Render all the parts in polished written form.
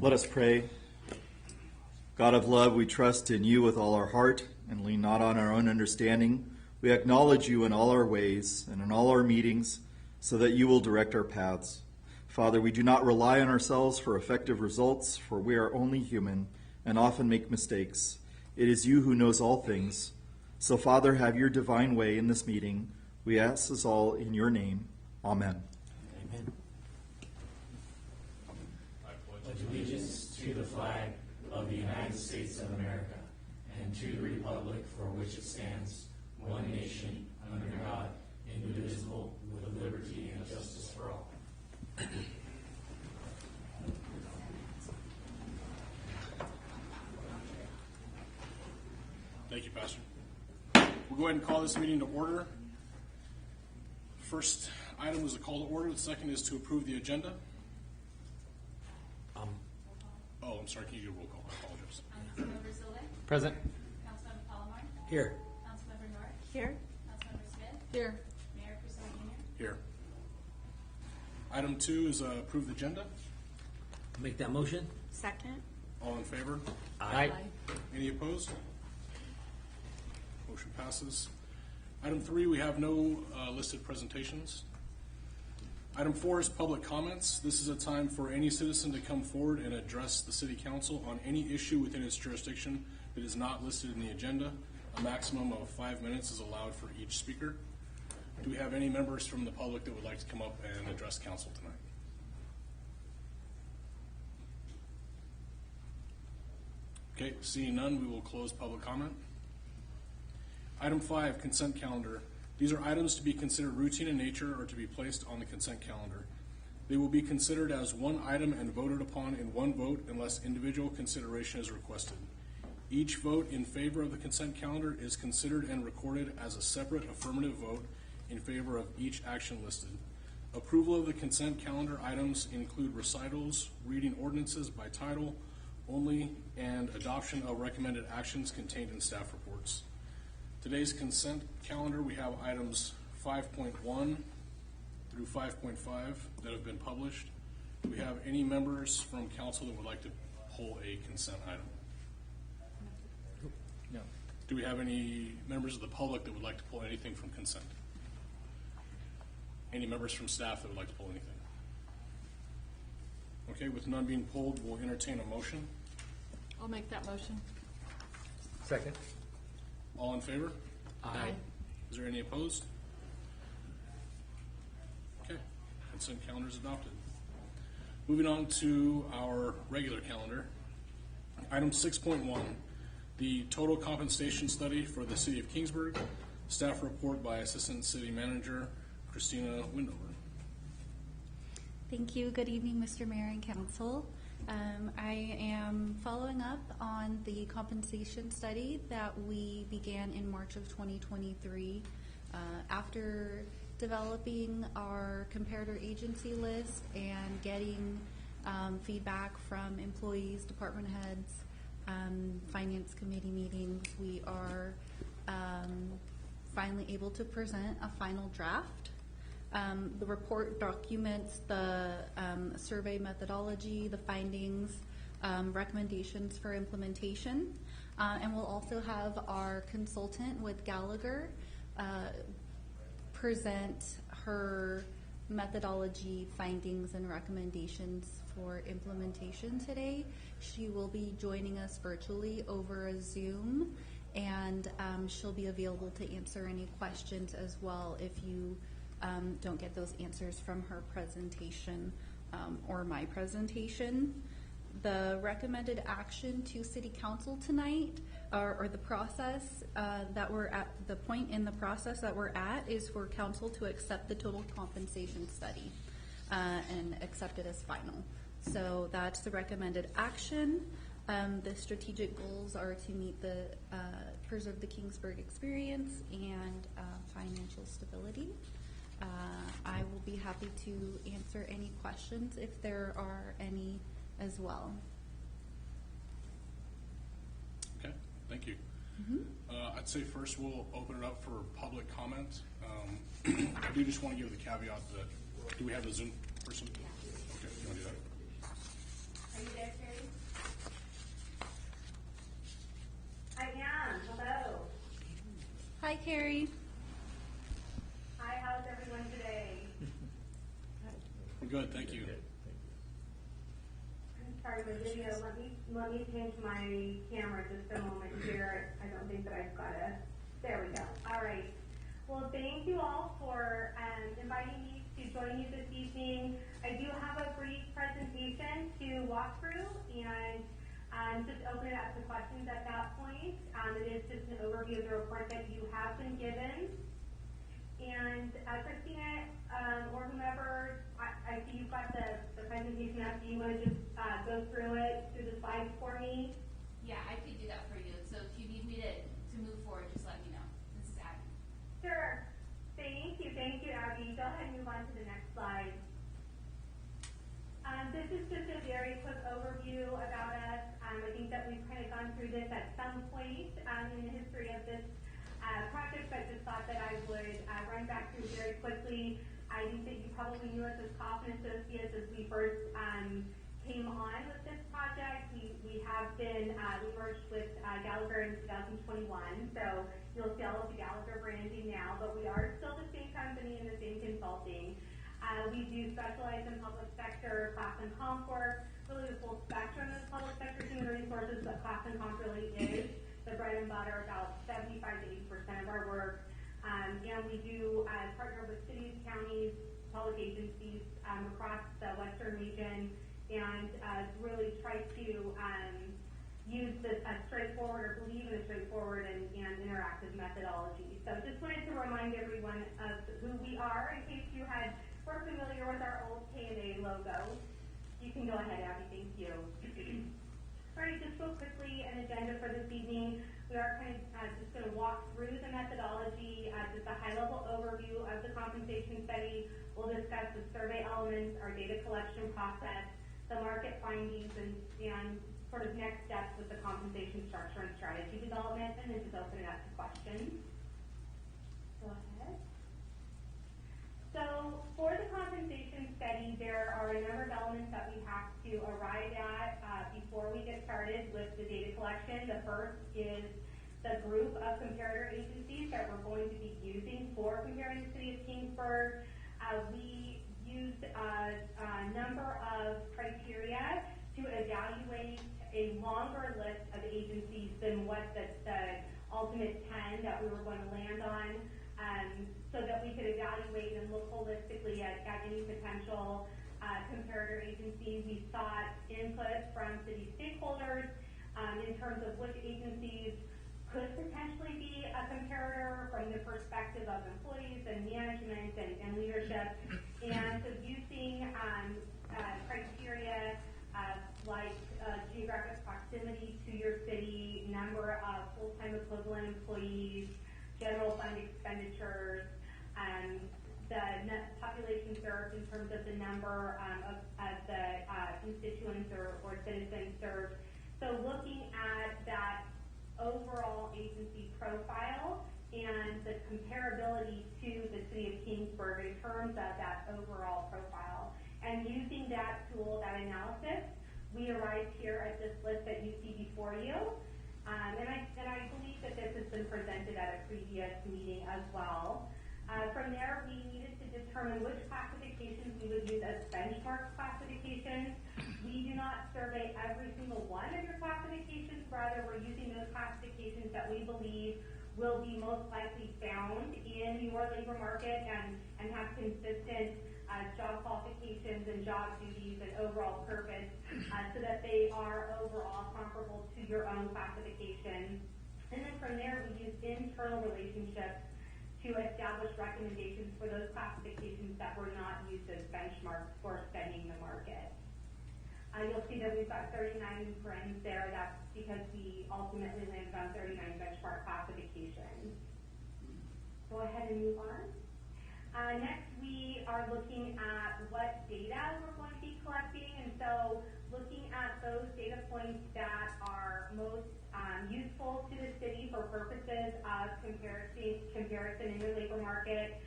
Let us pray. God of love, we trust in you with all our heart and lean not on our own understanding. We acknowledge you in all our ways and in all our meetings so that you will direct our paths. Father, we do not rely on ourselves for effective results, for we are only human and often make mistakes. It is you who knows all things. So, Father, have your divine way in this meeting. We ask this all in your name. Amen. Amen. Pledge allegiance to the flag of the United States of America and to the republic for which it stands, one nation, under God, indivisible, with liberty and justice for all. Thank you, Pastor. We'll go ahead and call this meeting to order. First item is a call to order. The second is to approve the agenda. I'm sorry. Can you do a roll call? I apologize. Councilmember Silva? Present. Councilmember Palomar? Here. Councilmember North? Here. Councilmember Smith? Here. Mayor Priscilla Jr.? Here. Item 2 is approve the agenda. Make that motion. Second. All in favor? Aye. Any opposed? Motion passes. Item 3, we have no listed presentations. Item 4 is public comments. This is a time for any citizen to come forward and address the City Council on any issue within its jurisdiction that is not listed in the agenda. A maximum of 5 minutes is allowed for each speaker. Do we have any members from the public that would like to come up and address Council tonight? Okay, seeing none, we will close public comment. Item 5, consent calendar. These are items to be considered routine in nature or to be placed on the consent calendar. They will be considered as one item and voted upon in one vote unless individual consideration is requested. Each vote in favor of the consent calendar is considered and recorded as a separate affirmative vote in favor of each action listed. Approval of the consent calendar items include recitals, reading ordinances by title only, and adoption of recommended actions contained in staff reports. Today's consent calendar, we have items 5.1 through 5.5 that have been published. Do we have any members from council that would like to pull a consent item? No. Do we have any members of the public that would like to pull anything from consent? Any members from staff that would like to pull anything? Okay, with none being pulled, we'll entertain a motion. I'll make that motion. Second. All in favor? Aye. Is there any opposed? Okay, consent calendar is adopted. Moving on to our regular calendar. Item 6.1, the total compensation study for the City of Kingsburg. Staff report by Assistant City Manager Christina Windover. Thank you. Good evening, Mr. Mayor and Council. I am following up on the compensation study that we began in March of 2023. After developing our comparator agency list and getting feedback from employees, department heads, finance committee meetings, we are finally able to present a final draft. The report documents the survey methodology, the findings, recommendations for implementation, and we'll also have our consultant with Gallagher present her methodology findings and recommendations for implementation today. She will be joining us virtually over a Zoom, and she'll be available to answer any questions as well if you don't get those answers from her presentation or my presentation. The recommended action to City Council tonight, or the process that we're at, the point in the process that we're at is for Council to accept the total compensation study and accept it as final. So that's the recommended action. The strategic goals are to meet the preserve the Kingsburg experience and financial stability. I will be happy to answer any questions if there are any as well. Okay, thank you. I'd say first we'll open it up for public comment. I do just want to give the caveat that, do we have the Zoom person? Okay, you want to do that? Are you there, Carrie? Carrie. Hi, how's everyone today? Good, thank you. I'm sorry, my video, let me change my camera just a moment here. I don't think that I've got there we go. All right. Well, thank you all for inviting me to join you this evening. I do have a brief presentation to walk through and just open it up to questions at that point. It is just an overview of the report that you have been given. And Christina, or whomever, I see you've got the presentation up. Do you want to just go through the slides for me? Yeah, I could do that for you. So if you need me to move forward, just let me know. This is Abby. Sure. Thank you, Abby. Go ahead and move on to the next slide. This is just a very quick overview about us. I think that we've kind of gone through this at some point in the history of this project, but just thought that I would run back through very quickly. I think that you probably knew us as Kaufman Associates as we first came on with this project. We have been, we merged with Gallagher in 2021, so you'll see all of the Gallagher branding now, but we are still the same company and the same consulting. We do specialize in public sector, class and comp work, really the full spectrum of public sector human resources, but class and comp really is the bread and butter, about 75 to 80% of our work. And we do partner with cities, counties, public agencies across the Western region, and really try to use this straightforward, or believe in a straightforward and interactive methodology. So just wanted to remind everyone of who we are in case you were familiar with our old K&A logo. You can go ahead, Abby, thank you. All right, just real quickly, an agenda for this evening. We are kind of just going to walk through the methodology, just a high-level overview of the compensation study. We'll discuss the survey elements, our data collection process, the market findings, and sort of next steps with the compensation structure and strategy development, and then just open it up to questions. Go ahead. So for the compensation study, there are a number of elements that we have to arrive at before we get started with the data collection. The first is the group of comparator agencies that we're going to be using for comparing the city of Kingsburg. We used a number of criteria to evaluate a longer list of agencies than what the ultimate 10 that we were going to land on, so that we could evaluate and look holistically at any potential comparator agencies. We sought input from city stakeholders in terms of which agencies could potentially be a comparator from the perspective of employees and management and leadership. And so using criteria like geographic proximity to your city, number of full-time equivalent employees, general fund expenditures, the population served in terms of the number of the constituents or citizens served. So looking at that overall agency profile and the comparability to the city of Kingsburg in terms of that overall profile. And using that tool, that analysis, we arrived here at this list that you see before you. And I believe that this has been presented at a previous meeting as well. From there, we needed to determine which classifications we would use as benchmark classifications. We do not survey every single one of your classifications. Rather, we're using those classifications that we believe will be most likely found in your labor market and have consistent job qualifications and job duties and overall purpose, so that they are overall comparable to your own classification. And then from there, we use internal relationships to establish recommendations for those classifications that were not used as benchmarks for studying the market. You'll see that we've got 39 friends there. That's because we ultimately landed on 39 benchmark classifications. Go ahead and move on. Next, we are looking at what data we're going to be collecting, and so looking at those data points that are most useful to the city for purposes of comparison in the labor market.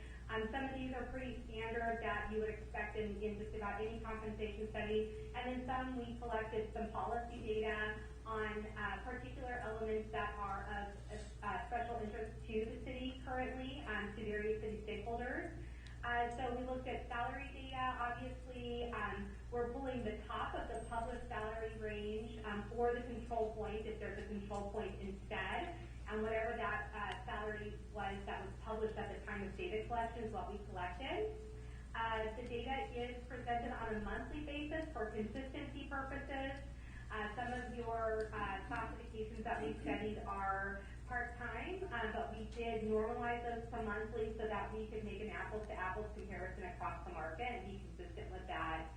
Some of these are pretty standard that you would expect in just about any compensation study, and then some we collected some policy data on particular elements that are of special interest to the city currently, to various city stakeholders. So we looked at salary data. Obviously, we're pulling the top of the published salary range for the control point, if there's a control point instead. And whatever that salary was that was published at the time of data collection is what we collected. The data is presented on a monthly basis for consistency purposes. Some of your classifications that we studied are part-time, but we did normalize those to monthly so that we could make an apples-to-apples comparison across the market and be consistent with that.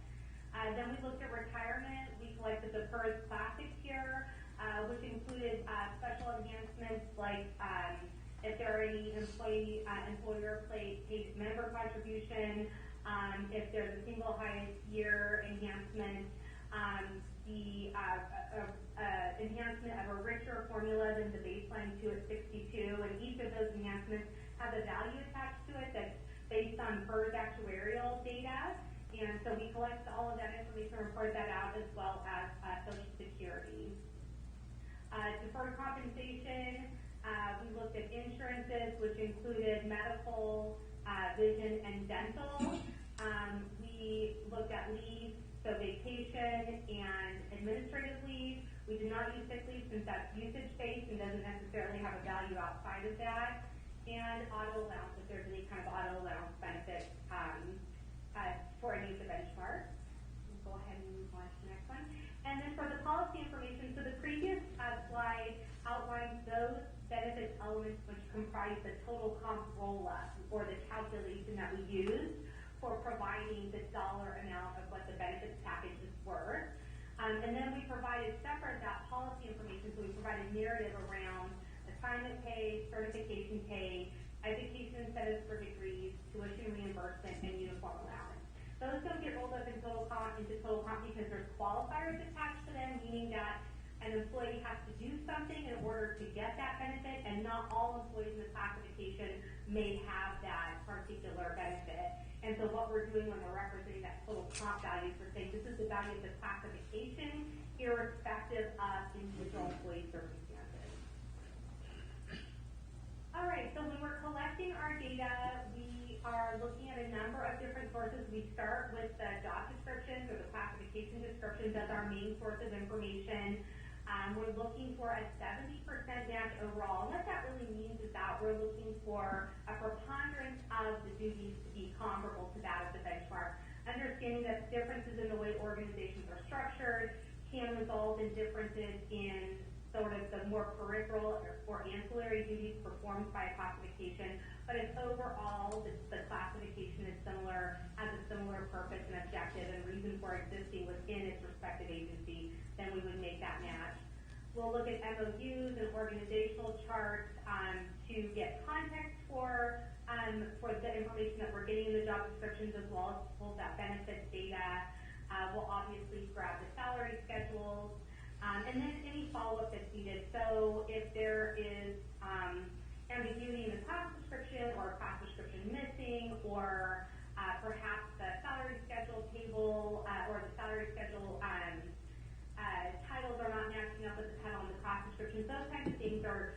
Then we looked at retirement. We collected the PERS Classic tier, which included special enhancements like if there are any employer-paid member contribution, if there's a single highest year enhancement, the enhancement of a richer formula than the baseline 2 at 62, and each of those enhancements have a value attached to it that's based on PERS actuarial data, and so we collect all of that information and report that out, as well as Social Security. Deferred compensation, we looked at insurances, which included medical, vision, and dental. We looked at leave, so vacation and administrative leave. We did not use sick leave since that's usage-based and doesn't necessarily have a value outside of that. And auto allowance, if there's any kind of auto allowance benefit for any of the benchmarks. We'll go ahead and move on to the next one. And then for the policy information, so the previous slide outlines those benefits elements which comprise the total comp roll-up, or the calculation that we use for providing the dollar amount of what the benefits package is worth. And then we provided separate that policy information, so we provided narrative around assignment pay, certification pay, education incentives for degrees, tuition reimbursement, and uniform allowance. Those don't get rolled up into total comp because there's qualifiers attached to them, meaning that an employee has to do something in order to get that benefit, and not all employees in the classification may have that particular benefit. And so what we're doing when we're representing that total comp value, we're saying this is the value of the classification, irrespective of individual employee circumstances. All right, so when we're collecting our data, we are looking at a number of different sources. We start with the job descriptions or the classification descriptions as our main source of information. We're looking for a 70% match overall. And what that really means is that we're looking for a preponderance of the duties to be comparable to that of the benchmark. Understanding that differences in the way organizations are structured can result in differences in sort of the more peripheral or ancillary duties performed by a classification. But if overall the classification is similar, has a similar purpose and objective and reason for existing within its respective agency, then we would make that match. We'll look at MOUs and organizational charts to get context for the information that we're getting in the job descriptions, as well as pull that benefits data. We'll obviously grab the salary schedules, and then any follow-up that's needed. So if there is ambiguity in the class description, or a class description missing, or perhaps the salary schedule table or the salary schedule titles are not matching up with the title on the class description, those kinds of things are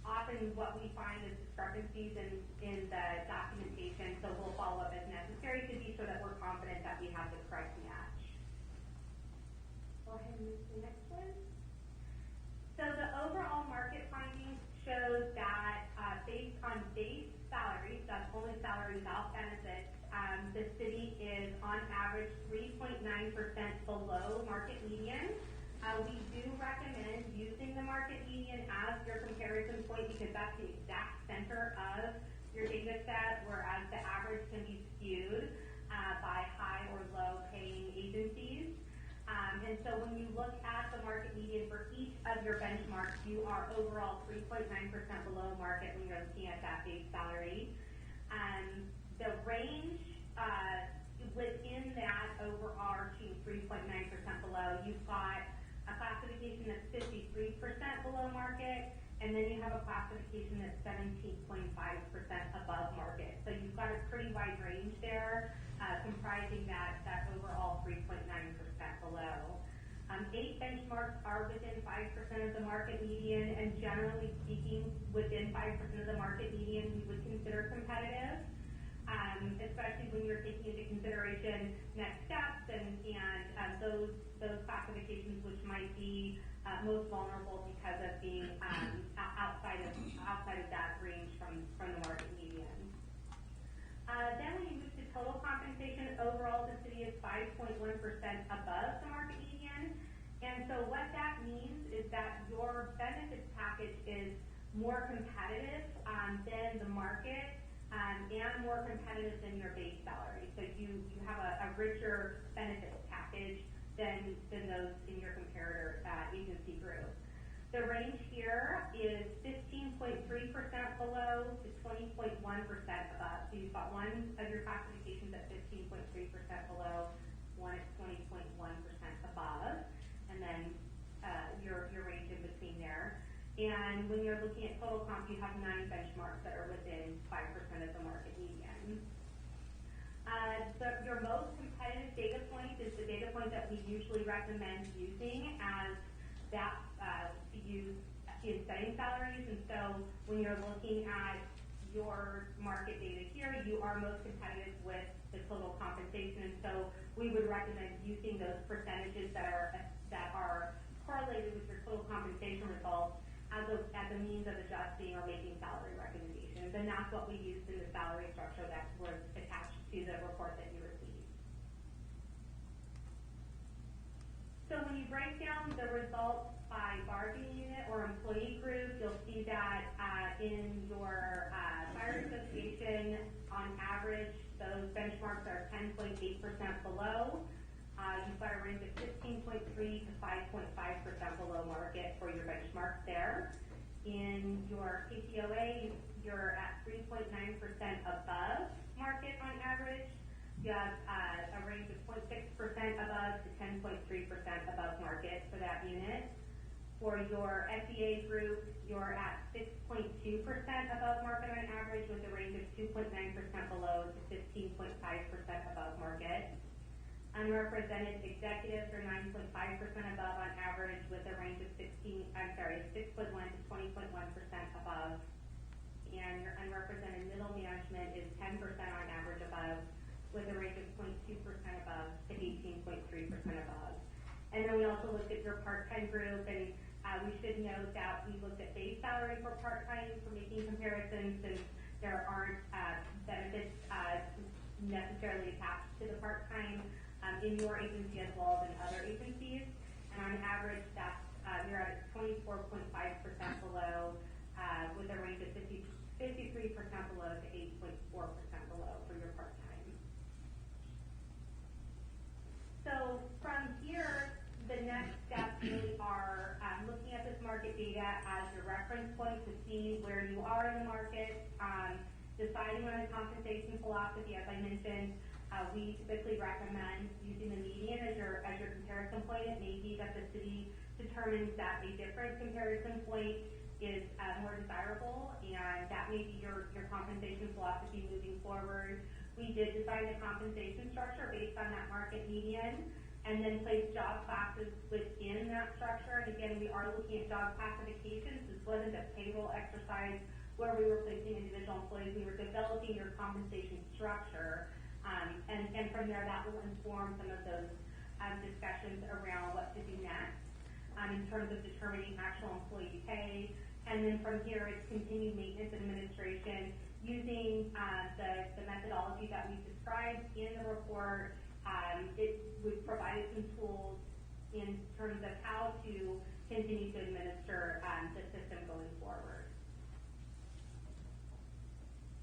often what we find as discrepancies in the documentation, so we'll follow up as necessary to be sure that we're confident that we have the correct match. Go ahead and move to the next one. So the overall market findings shows that based on base salaries, that's only salary without benefits, the city is on average 3.9% below market median. We do recommend using the market median as your comparison point because that's the exact center of your data set, whereas the average can be skewed by high or low paying agencies. And so when you look at the market median for each of your benchmarks, you are overall 3.9% below market when you're looking at that base salary. The range within that overarching 3.9% below, you've got a classification that's 53% below market, and then you have a classification that's 17.5% above market. So you've got a pretty wide range there, comprising that overall 3.9% below. 8 benchmarks are within 5% of the market median, and generally speaking, within 5% of the market median, we would consider competitive, especially when you're taking into consideration next steps and those classifications which might be most vulnerable because of being outside of that range from the market median. Then when you move to total compensation, overall the city is 5.1% above the market median. And so what that means is that your benefits package is more competitive than the market and more competitive than your base salary. So you have a richer benefits package than those in your comparator agency group. The range here is 15.3% below to 20.1% above. So you've got one of your classifications at 15.3% below, one at 20.1% above, and then your range in between there. And when you're looking at total comp, you have 9 benchmarks that are within 5% of the market median. Your most competitive data point is the data point that we usually recommend using as that to use in setting salaries. And so when you're looking at your market data here, you are most competitive with the total compensation. And so we would recommend using those percentages that are correlated with your total compensation results as a means of adjusting or making salary recommendations. And that's what we used in the salary structure that was attached to the report that you received. So when you break down the results by bargaining unit or employee group, you'll see that in your fire association, on average, those benchmarks are 10.8% below. You've got a range of 15.3 to 5.5% below market for your benchmarks there. In your KTOA, you're at 3.9% above market on average. You have a range of 0.6% above to 10.3% above market for that unit. For your SEA group, you're at 6.2% above market on average with a range of 2.9% below to 15.5% above market. Unrepresented executives are 9.5% above on average with a range of 6.1 to 20.1% above. And your unrepresented middle management is 10% on average above with a range of 0.2% above to 18.3% above. And then we also looked at your part-time group, and we should note that we looked at base salary for part-time for making comparisons, since there aren't benefits necessarily attached to the part-time in your agency as well as in other agencies. And on average, that's you're at 24.5% below with a range of 53% below to 8.4% below for your part-time. So from here, the next steps really are looking at this market data as your reference point to see where you are in the market, deciding on a compensation philosophy. As I mentioned, we typically recommend using the median as your comparison point. It may be that the city determines that a different comparison point is more desirable, and that may be your compensation philosophy moving forward. We did design the compensation structure based on that market median, and then place job classes within that structure. And again, we are looking at job classifications. This wasn't a payroll exercise where we were placing individual employees. We were developing your compensation structure, and from there, that will inform some of those discussions around what to do next in terms of determining actual employee pay. And then from here, it's continued maintenance and administration using the methodology that we described in the report. We've provided some tools in terms of how to continue to administer the system going forward.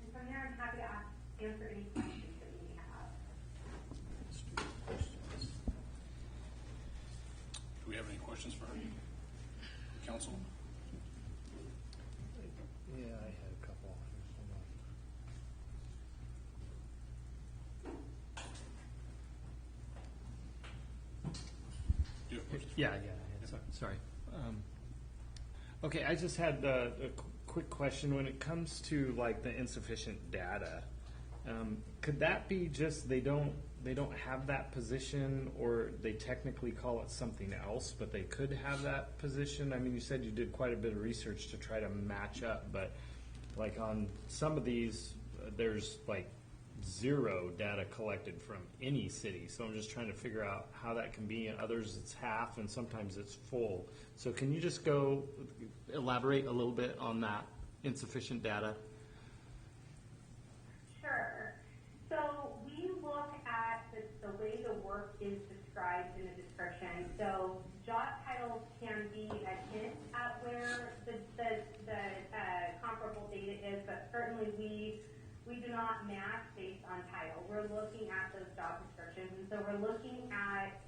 And from there, I'm happy to answer any questions that you may have. Do we have any questions for council? Yeah, I had a couple. Do you have questions? Yeah. Sorry. Okay, I just had a quick question. When it comes to like the insufficient data, could that be just they don't they don't have that position, or they technically call it something else, but they could have that position? I mean, you said you did quite a bit of research to try to match up, but like on some of these, there's like zero data collected from any city. So I'm just trying to figure out how that can be. In others, it's half, and sometimes it's full. So can you just go elaborate a little bit on that insufficient data? Sure. So we look at the way the work is described in the description. So job titles can be a hint at where the comparable data is, but certainly we do not match based on title. We're looking at those job descriptions, and so we're looking at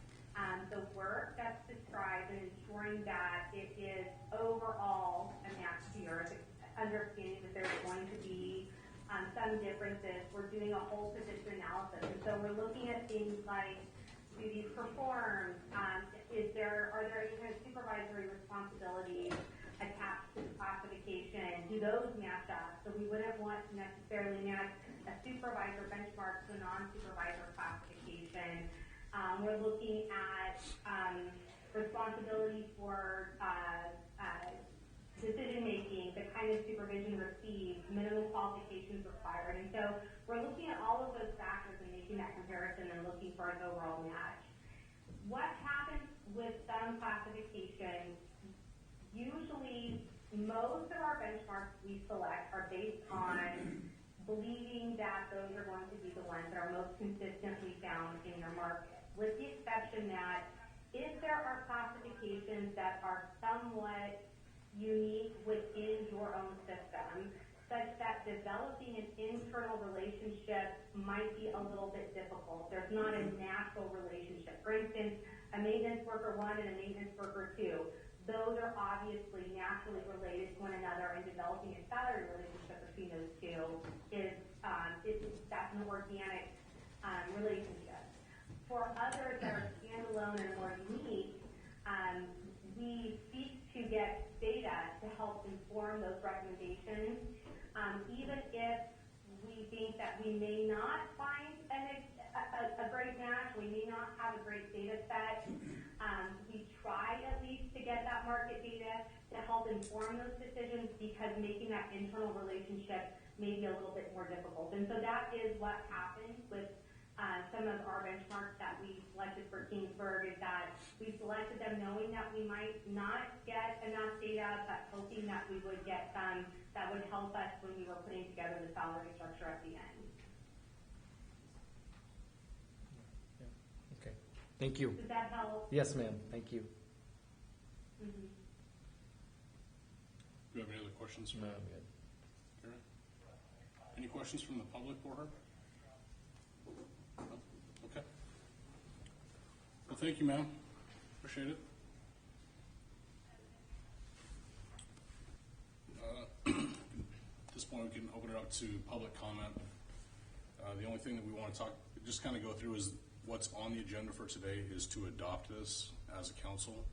the work that's described and ensuring that it is overall a match to yours, understanding that there's going to be some differences. We're doing a whole position analysis, and so we're looking at things like duties performed, are there any kind of supervisory responsibilities attached to the classification? Do those match up? So we wouldn't want to necessarily match a supervisor benchmark to a non-supervisor classification. We're looking at responsibility for decision-making, the kind of supervision received, minimum qualifications required. And so we're looking at all of those factors and making that comparison and looking for an overall match. What happens with some classifications, usually most of our benchmarks we select are based on believing that those are going to be the ones that are most consistently found in your market, with the exception that if there are classifications that are somewhat unique within your own system, such that developing an internal relationship might be a little bit difficult. There's not a natural relationship. For instance, a maintenance worker 1 and a maintenance worker 2, those are obviously naturally related to one another, and developing a salary relationship between those two that's an organic relationship. For others that are standalone and more unique, we seek to get data to help inform those recommendations, even if we think that we may not find a great match, we may not have a great data set. We try at least to get that market data to help inform those decisions, because making that internal relationship may be a little bit more difficult. And so that is what happened with some of our benchmarks that we selected for Kingsburg, is that we selected them knowing that we might not get enough data, but hoping that we would get some that would help us when we were putting together the salary structure at the end. Okay. Thank you. Does that help? Yes, ma'am. Thank you. Mm-hmm. Do you have any other questions? No, I'm good. Karen? Any questions from the public for her? No? Okay. Well, thank you, ma'am. Appreciate it. At this point, we can open it up to public comment. The only thing that we want to just kind of go through is what's on the agenda for today is to adopt this as a council.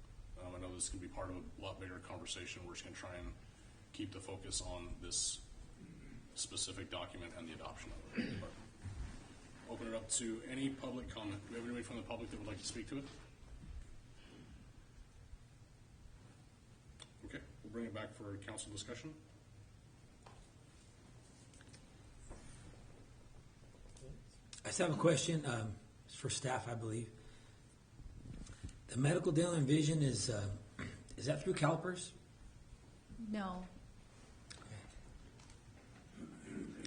I know this can be part of a lot bigger conversation. We're just going to try and keep the focus on this specific document and the adoption of it. But open it up to any public comment. Do we have anybody from the public that would like to speak to it? Okay, we'll bring it back for council discussion. I just have a question. It's for staff, I believe. The medical, dental, and vision is that through CalPERS? No.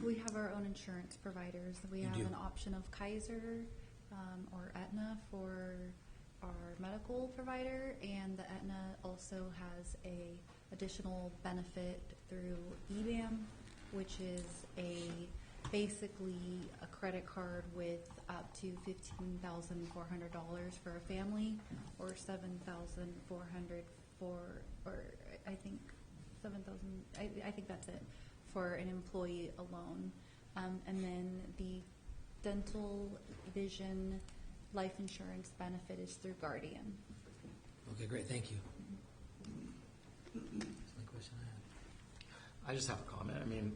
We have our own insurance providers. We have an option of Kaiser or Aetna for our medical provider, and the Aetna also has a additional benefit through EBAM, which is basically a credit card with up to $15,400 for a family, or $7,400 or I think 7,000. I think that's it for an employee alone, and then the dental, vision, life insurance benefit is through Guardian. Okay, great. Thank you. That's the question I had. I just have a comment. I mean,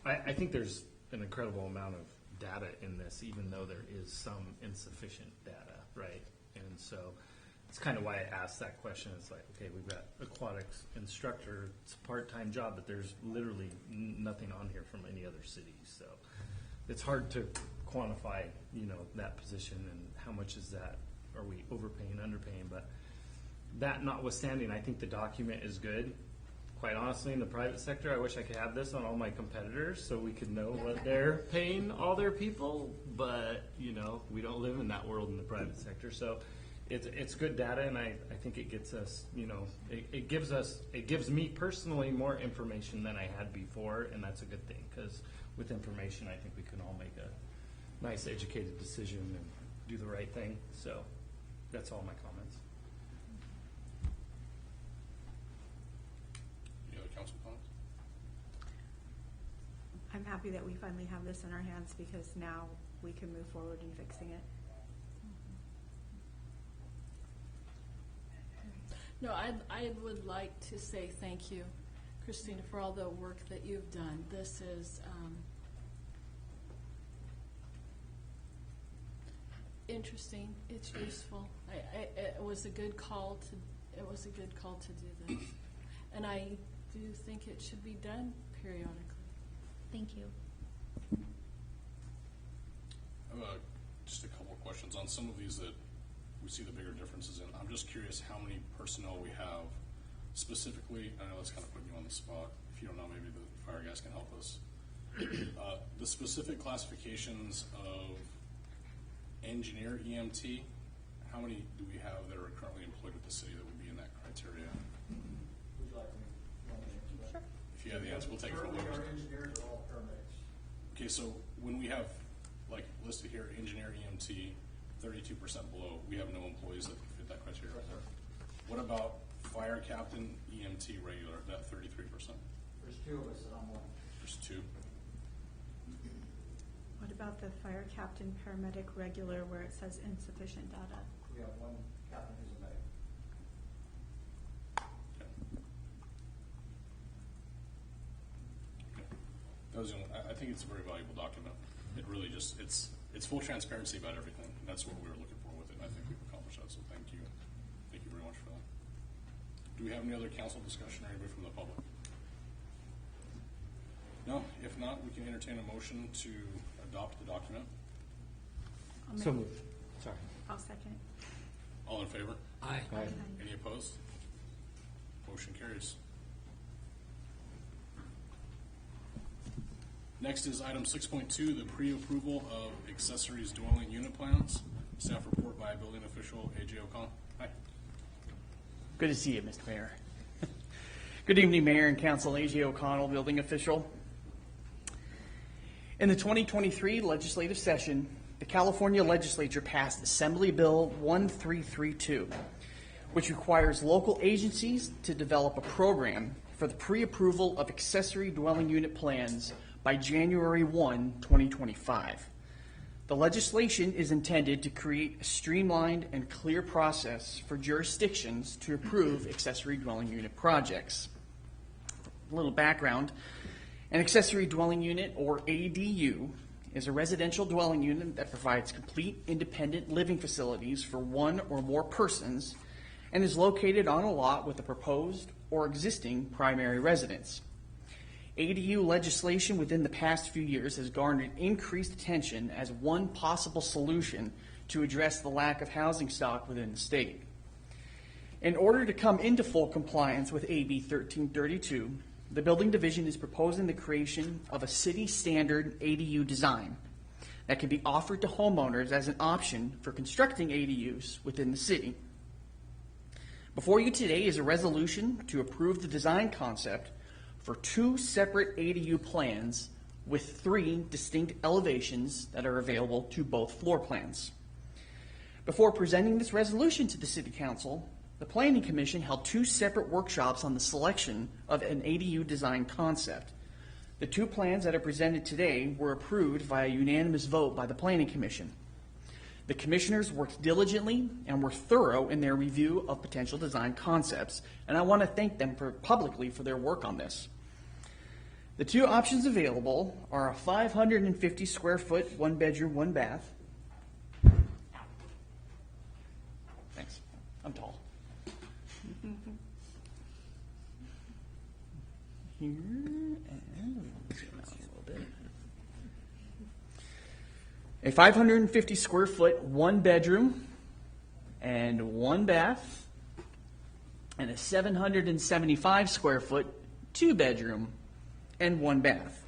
I think there's an incredible amount of data in this, even though there is some insufficient data, right? And so it's kind of why I asked that question. It's like, okay, we've got aquatics instructor, it's a part-time job, but there's literally nothing on here from any other cities. So it's hard to quantify, that position and how much is that, are we overpaying, underpaying? But that notwithstanding, I think the document is good. Quite honestly, in the private sector, I wish I could have this on all my competitors so we could know what they're paying all their people. But, we don't live in that world in the private sector. So it's good data, and I think it gets us, it gives me personally more information than I had before, and that's a good thing, because with information, I think we can all make a nice educated decision and do the right thing. So that's all my comments. Any other council comments? I'm happy that we finally have this in our hands because now we can move forward in fixing it. No, I would like to say thank you, Christina, for all the work that you've done. This is interesting. It's useful. It was a good call to. It was a good call to do this, and I do think it should be done periodically. Thank you. I have just a couple of questions on some of these that we see the bigger differences in. I'm just curious how many personnel we have specifically. I know that's kind of putting you on the spot. If you don't know, maybe the fire guys can help us. The specific classifications of engineer EMT, how many do we have that are currently employed with the city that would be in that criteria? Would you like me to? Sure. If you have the answer, we'll take it from Currently, you. our engineers are all paramedics. Okay, so when we have, like, listed here, engineer EMT, 32% below, we have no employees that fit that criteria. Yes, sir. What about fire captain EMT regular, that 33%? There's two of us and I'm one. There's two. What about the fire captain paramedic regular where it says insufficient data? We have one captain who's a medic. Okay. Okay. That was, I think it's a very valuable document. It really just, it's full transparency about everything. And that's what we were looking for with it. And I think we've accomplished that. So thank you. Thank you very much for that. Do we have any other council discussion or anybody from the public? No? If not, we can entertain a motion to adopt the document. So moved. Sorry. I'll second. All in favor? Aye. Aye. Any opposed? Motion carries. Next is item 6.2, the pre-approval of accessories dwelling unit plans. Staff report by building official A.J. O'Connell. Hi. Good to see you, Mr. Mayor. Good evening, Mayor and Council. A.J. O'Connell, building official. In the 2023 legislative session, the California legislature passed Assembly Bill 1332, which requires local agencies to develop a program for the pre-approval of accessory dwelling unit plans by January 1, 2025. The legislation is intended to create a streamlined and clear process for jurisdictions to approve accessory dwelling unit projects. A little background. An accessory dwelling unit, or ADU, is a residential dwelling unit that provides complete independent living facilities for one or more persons and is located on a lot with a proposed or existing primary residence. ADU legislation within the past few years has garnered increased attention as one possible solution to address the lack of housing stock within the state. In order to come into full compliance with AB 1332, the Building Division is proposing the creation of a city standard ADU design that can be offered to homeowners as an option for constructing ADUs within the city. Before you today is a resolution to approve the design concept for two separate ADU plans with three distinct elevations that are available to both floor plans. Before presenting this resolution to the City Council, the Planning Commission held two separate workshops on the selection of an ADU design concept. The two plans that are presented today were approved via unanimous vote by the Planning Commission. The commissioners worked diligently and were thorough in their review of potential design concepts, and I want to thank them publicly for their work on this. The two options available are a 550 square foot, 1 bedroom, 1 bath. Thanks. I'm tall. Here, and zoom out a little bit. A 550 square foot, 1 bedroom and 1 bath, and a 775 square foot, 2 bedroom and 1 bath.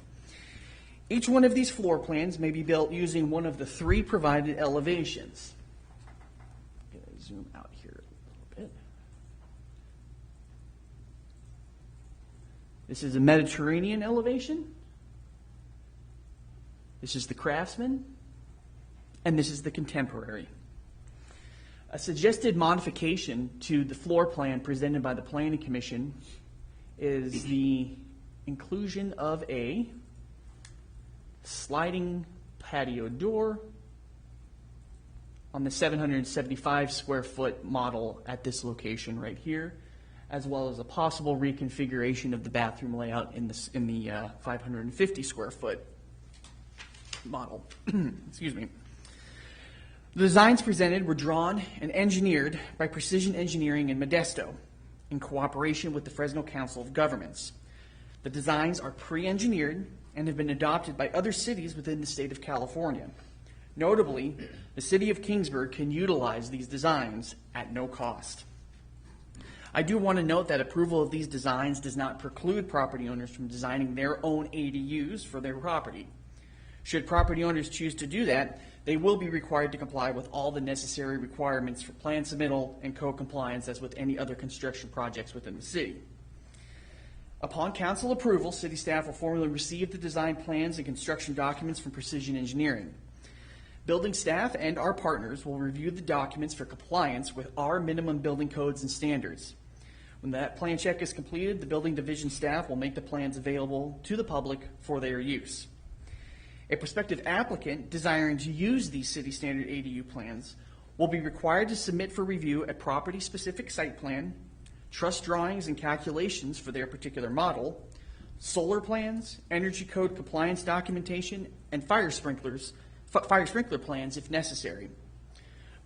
Each one of these floor plans may be built using one of the 3 provided elevations. I'm going to zoom out here a little bit. This is a Mediterranean elevation. This is the Craftsman. And this is the Contemporary. A suggested modification to the floor plan presented by the Planning Commission is the inclusion of a sliding patio door on the 775 square foot model at this location right here, as well as a possible reconfiguration of the bathroom layout in the 550 square foot model. Excuse me. The designs presented were drawn and engineered by Precision Engineering in Modesto in cooperation with the Fresno Council of Governments. The designs are pre-engineered and have been adopted by other cities within the state of California. Notably, the city of Kingsburg can utilize these designs at no cost. I do want to note that approval of these designs does not preclude property owners from designing their own ADUs for their property. Should property owners choose to do that, they will be required to comply with all the necessary requirements for plan submittal and code compliance as with any other construction projects within the city. Upon council approval, city staff will formally receive the design plans and construction documents from Precision Engineering. Building staff and our partners will review the documents for compliance with our minimum building codes and standards. When that plan check is completed, the building division staff will make the plans available to the public for their use. A prospective applicant desiring to use these city standard ADU plans will be required to submit for review a property-specific site plan, trust drawings and calculations for their particular model, solar plans, energy code compliance documentation, and fire sprinkler plans if necessary.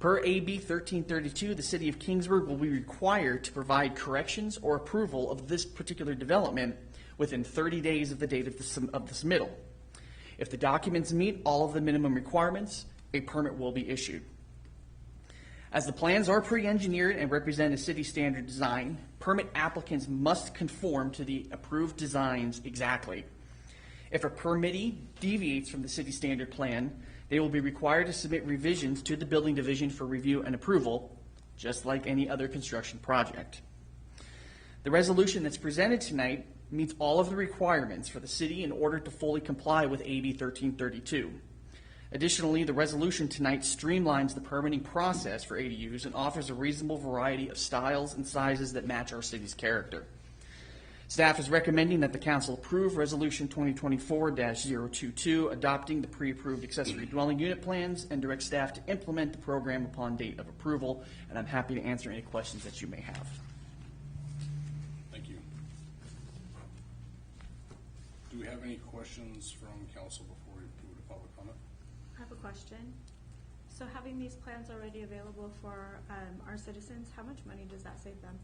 Per AB 1332, the City of Kingsburg will be required to provide corrections or approval of this particular development within 30 days of the date of the submittal. If the documents meet all of the minimum requirements, a permit will be issued. As the plans are pre-engineered and represent a city standard design, permit applicants must conform to the approved designs exactly. If a permittee deviates from the city standard plan, they will be required to submit revisions to the building division for review and approval, just like any other construction project. The resolution that's presented tonight meets all of the requirements for the city in order to fully comply with AB 1332. Additionally, the resolution tonight streamlines the permitting process for ADUs and offers a reasonable variety of styles and sizes that match our city's character. Staff is recommending that the council approve Resolution 2024-022, adopting the pre-approved accessory dwelling unit plans, and direct staff to implement the program upon date of approval. And I'm happy to answer any questions that you may have. Thank you. Do we have any questions from council before we move to public comment? I have a question. So having these plans already available for our citizens, how much money does that save them?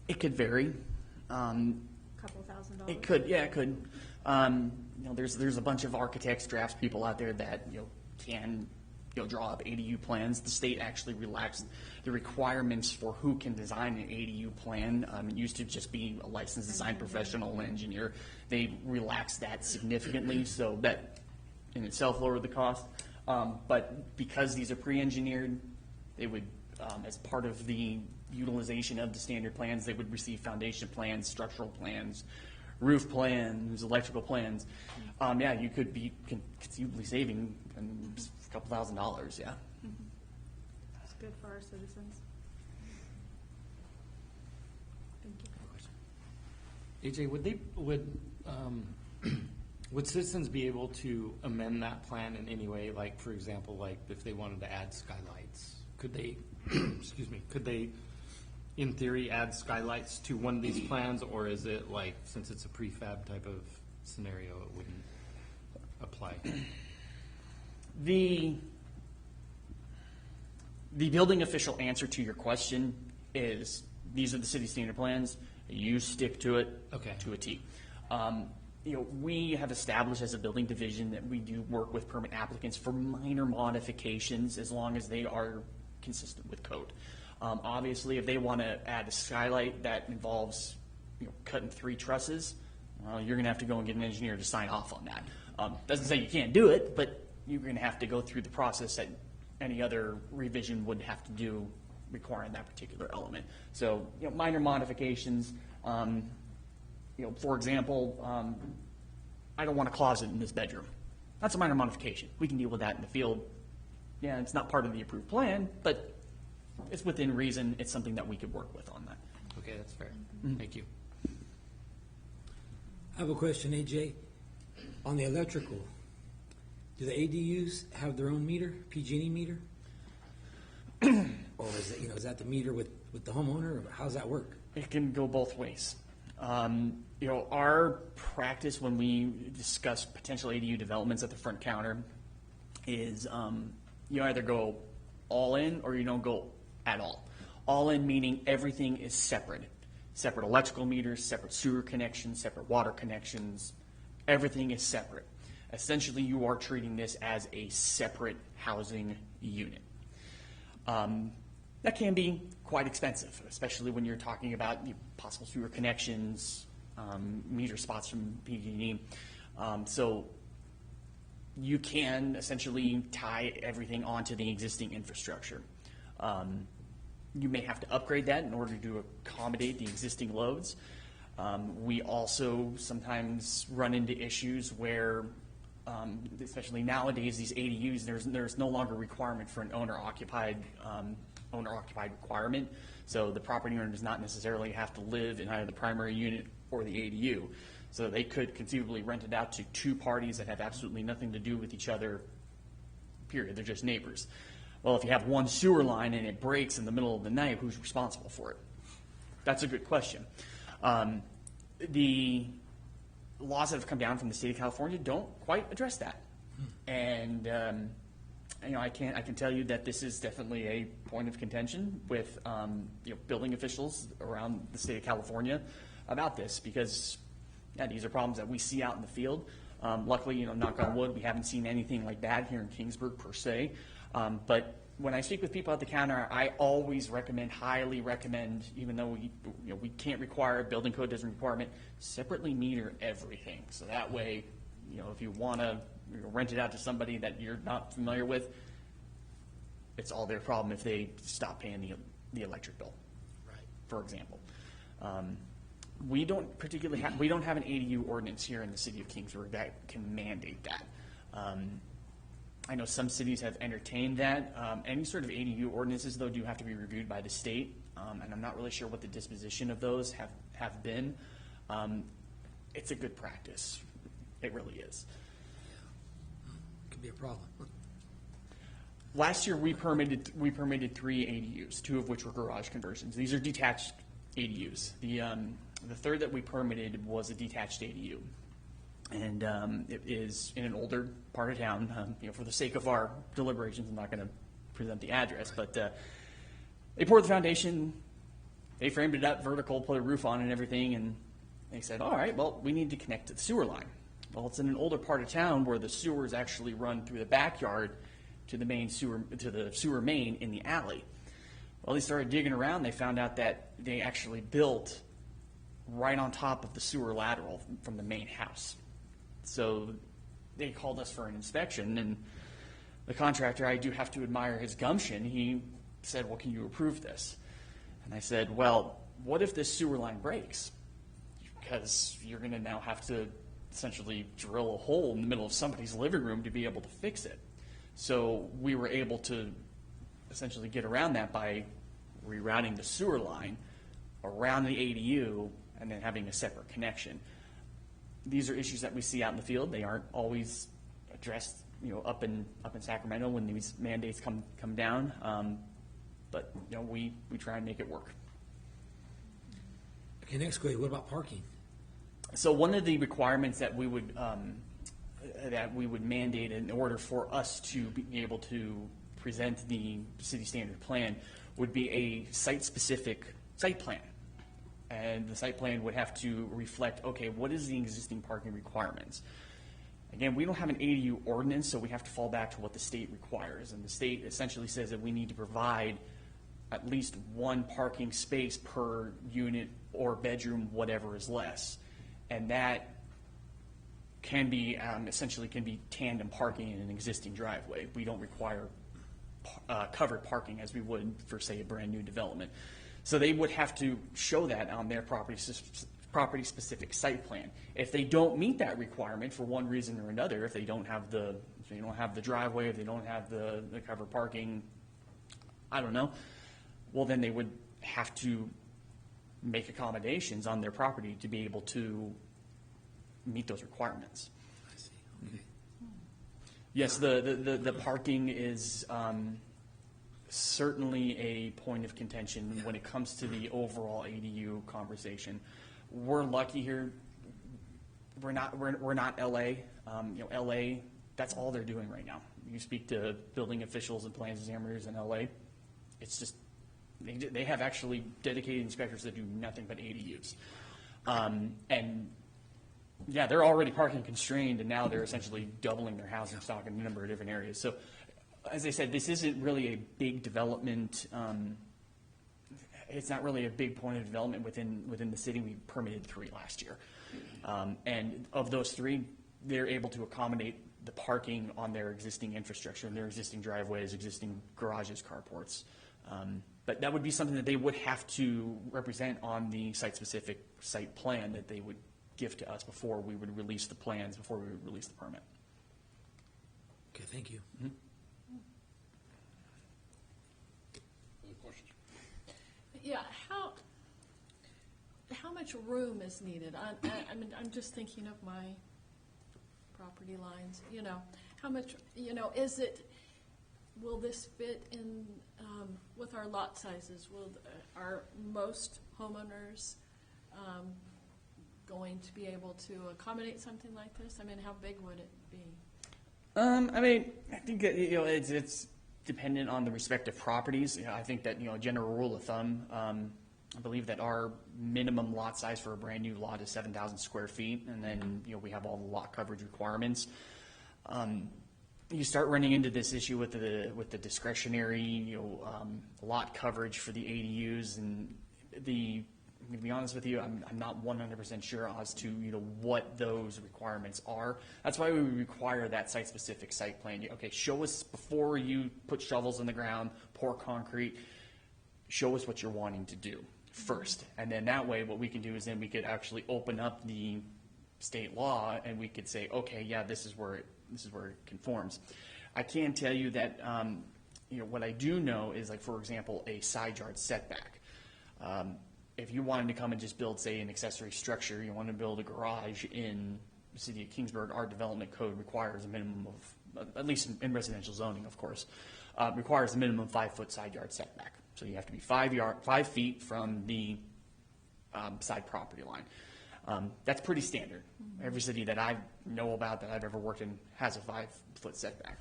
It could vary. Couple $1,000s? It could, yeah, it could. There's a bunch of architects, draftspeople out there that can draw up ADU plans. The state actually relaxed the requirements for who can design an ADU plan. It used to just be a licensed design professional engineer. They relaxed that significantly, so that in itself lowered the cost. But because these are pre-engineered, they would, as part of the utilization of the standard plans, they would receive foundation plans, structural plans, roof plans, electrical plans. You could be conceivably saving a couple $1,000s, yeah. It's good for our citizens. Thank you. AJ, would citizens be able to amend that plan in any way? Like, for example, like if they wanted to add skylights, could they, excuse me, could they in theory, add skylights to one of these plans, or is it like, since it's a prefab type of scenario, it wouldn't apply? The building official answer to your question is, these are the city standard plans. You stick to it to a T. We have established as a building division that we do work with permit applicants for minor modifications as long as they are consistent with code. Obviously, if they want to add a skylight that involves cutting 3 trusses, you're going to have to go and get an engineer to sign off on that. Doesn't say you can't do it, but you're going to have to go through the process that any other revision would have to do requiring that particular element. So, minor modifications. For example, I don't want a closet in this bedroom. That's a minor modification. We can deal with that in the field. Yeah, it's not part of the approved plan, but it's within reason. It's something that we could work with on that. Okay, that's fair. Thank you. I have a question, AJ. On the electrical, do the ADUs have their own meter, PG&E meter? Or is it, is that the meter with the homeowner, or how does that work? It can go both ways. Our practice when we discuss potential ADU developments at the front counter is you either go all in or you don't go at all. All in meaning everything is separate. Separate electrical meters, separate sewer connections, separate water connections. Everything is separate. Essentially, you are treating this as a separate housing unit. That can be quite expensive, especially when you're talking about possible sewer connections, meter spots from PG&E. So you can essentially tie everything onto the existing infrastructure. You may have to upgrade that in order to accommodate the existing loads. We also sometimes run into issues where, especially nowadays, these ADUs, there's no longer a requirement for an owner-occupied requirement. So the property owner does not necessarily have to live in either the primary unit or the ADU. So they could conceivably rent it out to 2 parties that have absolutely nothing to do with each other, period. They're just neighbors. Well, if you have one sewer line and it breaks in the middle of the night, who's responsible for it? That's a good question. The laws that have come down from the state of California don't quite address that. And I can tell you that this is definitely a point of contention with building officials around the state of California about this, because these are problems that we see out in the field. Luckily, knock on wood, we haven't seen anything like that here in Kingsburg per se. But when I speak with people at the counter, I always highly recommend, even though we can't require, building code doesn't require it, separately meter everything. So that way, if you want to rent it out to somebody that you're not familiar with, it's all their problem if they stop paying the electric bill, right? For example. We don't have an ADU ordinance here in the city of Kingsburg that can mandate that. I know some cities have entertained that. Any sort of ADU ordinances, though, do have to be reviewed by the state, and I'm not really sure what the disposition of those have been. It's a good practice. It really is. Could be a problem. Last year, we permitted 3 ADUs, 2 of which were garage conversions. These are detached ADUs. The third that we permitted was a detached ADU. And it is in an older part of town. For the sake of our deliberations, I'm not going to present the address, but they poured the foundation, they framed it up vertical, put a roof on it and everything, and they said, all right, well, we need to connect to the sewer line. Well, it's in an older part of town where the sewers actually run through the backyard to the sewer main in the alley. Well, they started digging around. They found out that they actually built right on top of the sewer lateral from the main house. So they called us for an inspection, and the contractor, I do have to admire his gumption. He said, well, can you approve this? And I said, well, what if this sewer line breaks? Because you're going to now have to essentially drill a hole in the middle of somebody's living room to be able to fix it. So we were able to essentially get around that by rerouting the sewer line around the ADU and then having a separate connection. These are issues that we see out in the field. They aren't always addressed, up in Sacramento when these mandates come down. But we try and make it work. Okay, next question. What about parking? So one of the requirements that we would mandate in order for us to be able to present the city standard plan would be a site-specific site plan. And the site plan would have to reflect, okay, what is the existing parking requirements? Again, we don't have an ADU ordinance, so we have to fall back to what the state requires. And the state essentially says that we need to provide at least one parking space per unit or bedroom, whatever is less. And that can be, essentially can be tandem parking in an existing driveway. We don't require covered parking as we would for, say, a brand new development. So they would have to show that on their property-specific site plan. If they don't meet that requirement for one reason or another, if they don't have the driveway, if they don't have the covered parking, I don't know, well, then they would have to make accommodations on their property to be able to meet those requirements. I see. Okay. Yes, the parking is certainly a point of contention when it comes to the overall ADU conversation. We're lucky here. We're not LA. LA, that's all they're doing right now. You speak to building officials and plans examiners in LA, it's just they have actually dedicated inspectors that do nothing but ADUs. And yeah, they're already parking constrained, and now they're essentially doubling their housing stock in a number of different areas. So, as I said, this isn't really a big development. It's not really a big point of development within the city. We permitted 3 last year, and of those 3, they're able to accommodate the parking on their existing infrastructure, their existing driveways, existing garages, carports. But that would be something that they would have to represent on the site-specific site plan that they would give to us before we would release the plans, before we would release the permit. Okay, thank you. Other questions? Yeah, how much room is needed? I mean, I'm just thinking of my property lines, how much, is it, will this fit in with our lot sizes? Are most homeowners going to be able to accommodate something like this? I mean, how big would it be? I think that, it's dependent on the respective properties. I think that, a general rule of thumb, I believe that our minimum lot size for a brand new lot is 7,000 square feet, and then, we have all the lot coverage requirements. You start running into this issue with the discretionary, lot coverage for the ADUs, and I'm going to be honest with you, I'm not 100% sure as to what those requirements are. That's why we require that site-specific site plan. Okay, show us before you put shovels in the ground, pour concrete. Show us what you're wanting to do first, and then that way, what we can do is then we could actually open up the state law, and we could say, okay, yeah, this is where it conforms. I can tell you that what I do know is, like, for example, a side yard setback. If you wanted to come and just build, say, an accessory structure, you want to build a garage in the city of Kingsburg, our development code requires a minimum of, at least in residential zoning, of course, requires a minimum 5-foot side yard setback. So you have to be 5 feet from the side property line. That's pretty standard. Every city that I know about that I've ever worked in has a 5-foot setback.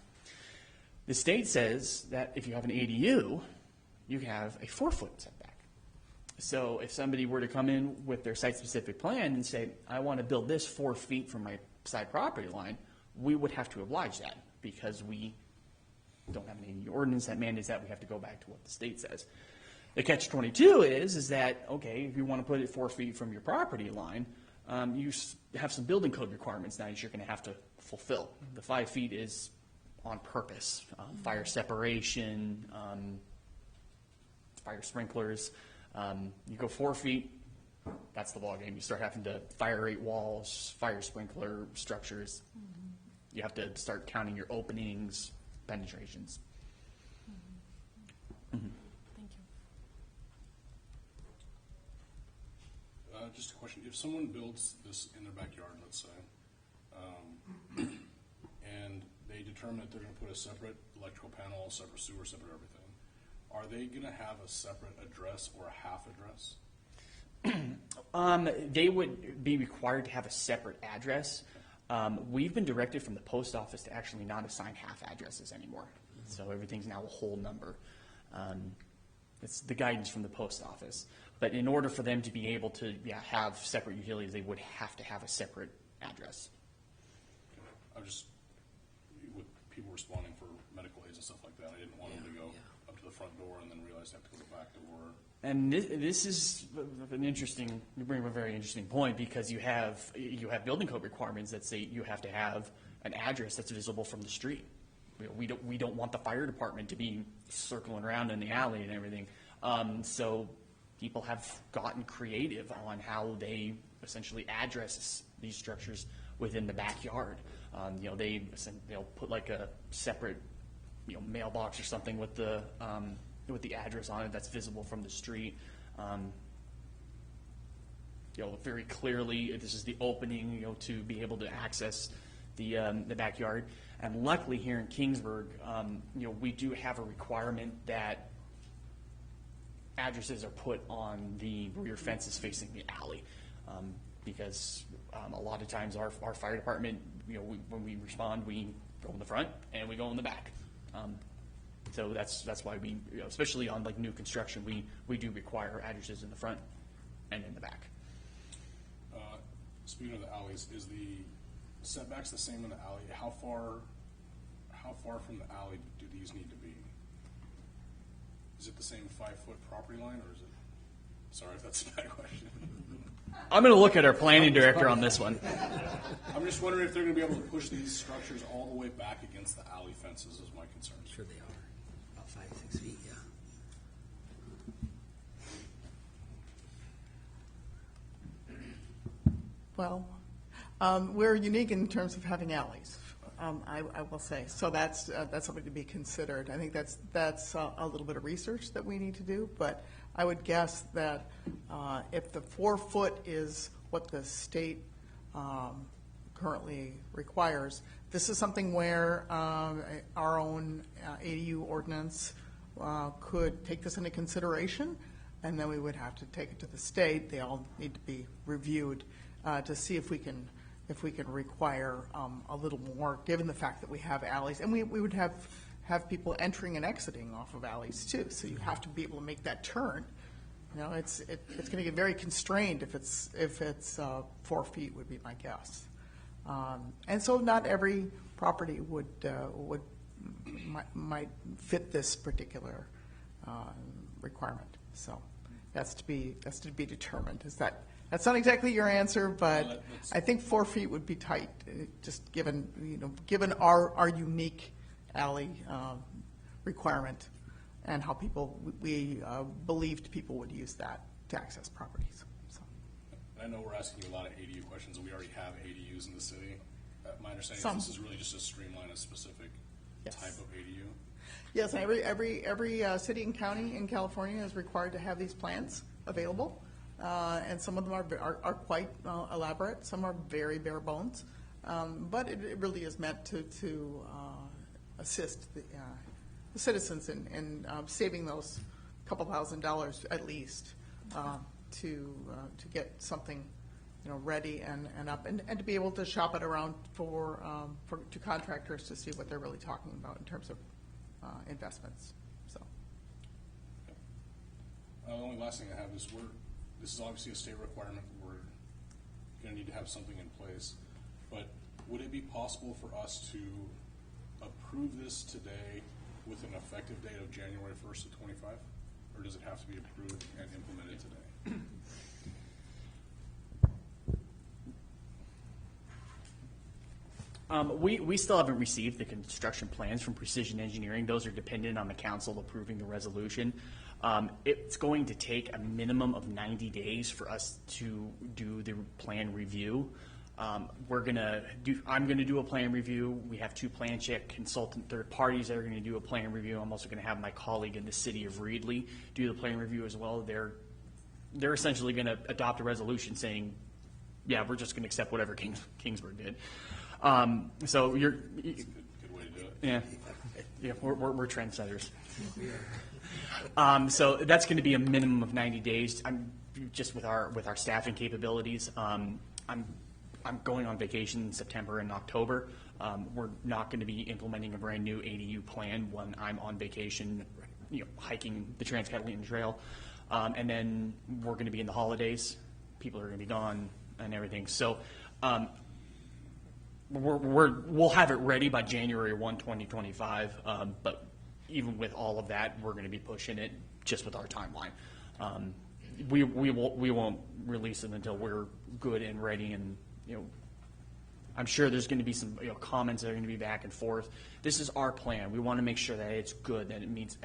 The state says that if you have an ADU, you have a 4-foot setback. So if somebody were to come in with their site-specific plan and say, I want to build this 4 feet from my side property line, we would have to oblige that because we don't have an ADU ordinance that mandates that. We have to go back to what the state says. The catch-22 is that, okay, if you want to put it 4 feet from your property line, you have some building code requirements now that you're going to have to fulfill. The 5 feet is on purpose. Fire separation, fire sprinklers. You go 4 feet, that's the ballgame. You start having to fire rate walls, fire sprinkler structures. You have to start counting your openings, penetrations. Thank you. Just a question. If someone builds this in their backyard, let's say, and they determine that they're going to put a separate electrical panel, separate sewer, separate everything, are they going to have a separate address or a half address? They would be required to have a separate address. We've been directed from the post office to actually not assign half addresses anymore. So everything's now a whole number. It's the guidance from the post office. But in order for them to be able to have separate utilities, they would have to have a separate address. I was just, with people responding for medical aids and stuff like that, I didn't want them to go up to the front door and then realize they have to go to the back door. And this is an interesting, you bring up a very interesting point, because you have building code requirements that say you have to have an address that's visible from the street. We don't want the fire department to be circling around in the alley and everything. So people have gotten creative on how they essentially address these structures within the backyard. They'll put like a separate mailbox or something with the address on it that's visible from the street. Very clearly, this is the opening, to be able to access the backyard. And luckily here in Kingsburg, we do have a requirement that addresses are put on the rear fences facing the alley, because a lot of times our fire department, when we respond, we go in the front and we go in the back. So that's why we, especially on like new construction, we do require addresses in the front and in the back. Speaking of the alleys, is the setbacks the same in the alley? How far from the alley do these need to be? Is it the same 5-foot property line, or is it? Sorry if that's a bad question. I'm going to look at our planning director on this one. I'm just wondering if they're going to be able to push these structures all the way back against the alley fences is my concern. Sure they are. About 5-6 feet, yeah. Well, we're unique in terms of having alleys, I will say. So that's something to be considered. I think that's a little bit of research that we need to do, but I would guess that if the 4 foot is what the state currently requires, this is something where our own ADU ordinance could take this into consideration, and then we would have to take it to the state. They all need to be reviewed to see if we can require a little more, given the fact that we have alleys, and we would have people entering and exiting off of alleys too. So you have to be able to make that turn. It's going to get very constrained if it's 4 feet would be my guess. And so not every property might fit this particular requirement. So that's to be determined. That's not exactly your answer, but I think 4 feet would be tight, just given our unique alley requirement and how we believed people would use that to access properties. So. I know we're asking you a lot of ADU questions, and we already have ADUs in the city. My understanding is this is really just to streamline a specific type of ADU. Yes, every city and county in California is required to have these plans available. And some of them are quite elaborate. Some are very bare bones, but it really is meant to assist the citizens in saving those couple $1,000s at least to get something ready and up and to be able to shop it around to contractors to see what they're really talking about in terms of investments. So the only last thing I have is this is obviously a state requirement. We're going to need to have something in place. But would it be possible for us to approve this today with an effective date of January 1st of 25? Or does it have to be approved and implemented today? We still haven't received the construction plans from Precision Engineering. Those are dependent on the council approving the resolution. It's going to take a minimum of 90 days for us to do the plan review. I'm going to do a plan review. We have 2 plan check consultant third parties that are going to do a plan review. I'm also going to have my colleague in the city of Reedley do the plan review as well. They're essentially going to adopt a resolution saying, yeah, we're just going to accept whatever Kingsburg did. So you're. That's a good way to do it. Yeah. Yeah, we're trendsetters. So that's going to be a minimum of 90 days. I'm just with our staffing capabilities. I'm going on vacation in September and October. We're not going to be implementing a brand new ADU plan when I'm on vacation, hiking the Trans-Catalina Trail, and then we're going to be in the holidays. People are going to be gone and everything. So we'll have it ready by January 1, 2025. But even with all of that, we're going to be pushing it just with our timeline. We won't release it until we're good and ready, and I'm sure there's going to be some comments that are going to be back and forth. This is our plan. We want to make sure that it's good, that it meets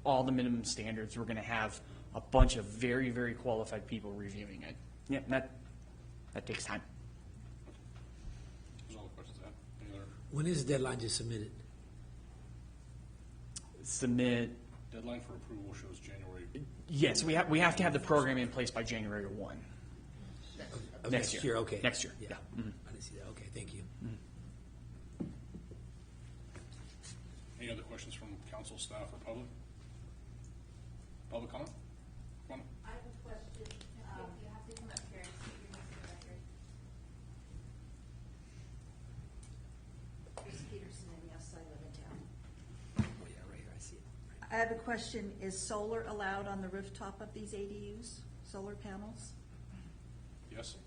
all the minimum standards. We're going to have a bunch of very, very qualified people reviewing it. Yeah, that takes time. Those are all the questions I have. Any other When is the deadline to submit it? Submit. deadline for approval shows January? Yes, we have to have the program in place by January 1. Of Next year. Okay. Next year. Yeah. Mhm. I didn't see that. Okay, thank you. Any other questions from council, staff, or public? Public comment? Come on. I have a question. You have to come up here and state your name for the record. Chris Peterson, and yes, I live in town. Oh, yeah, right here, I see it. I have a question. Is solar allowed on the rooftop of these ADUs? Solar panels? Yes?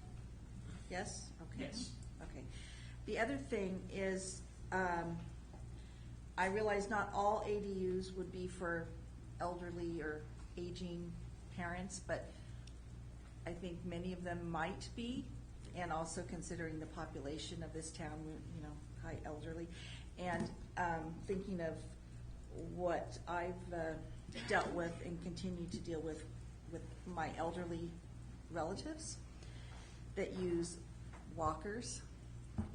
Yes? Okay. Yes. Okay. The other thing is, I realize not all ADUs would be for elderly or aging parents, but I think many of them might be, and also considering the population of this town, high elderly. And thinking of what I've dealt with and continue to deal with my elderly relatives that use walkers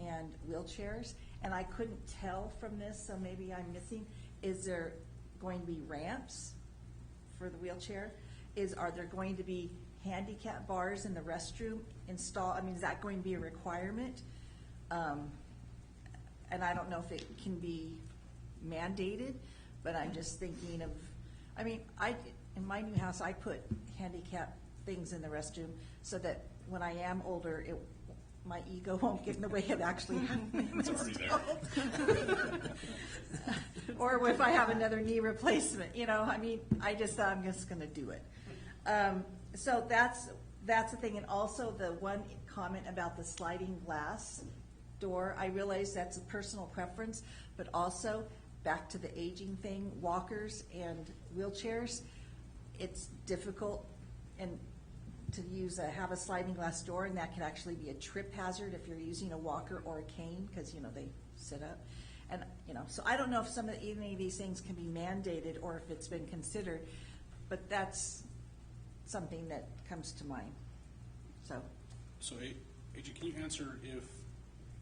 and wheelchairs, and I couldn't tell from this, so maybe I'm missing, is there going to be ramps for the wheelchair? Are there going to be handicap bars in the restroom installed? I mean, is that going to be a requirement? And I don't know if it can be mandated, but I'm just thinking of, in my new house, I put handicap things in the restroom so that when I am older, my ego won't get in the way of actually having it It's already there. or if I have another knee replacement, I'm just going to do it. So that's the thing. And also the one comment about the sliding glass door, I realize that's a personal preference, but also back to the aging thing, walkers and wheelchairs, it's difficult and to have a sliding glass door, and that can actually be a trip hazard if you're using a walker or a cane, because they sit up. And so I don't know if any of these things can be mandated or if it's been considered, but that's something that comes to mind. So AJ, can you answer if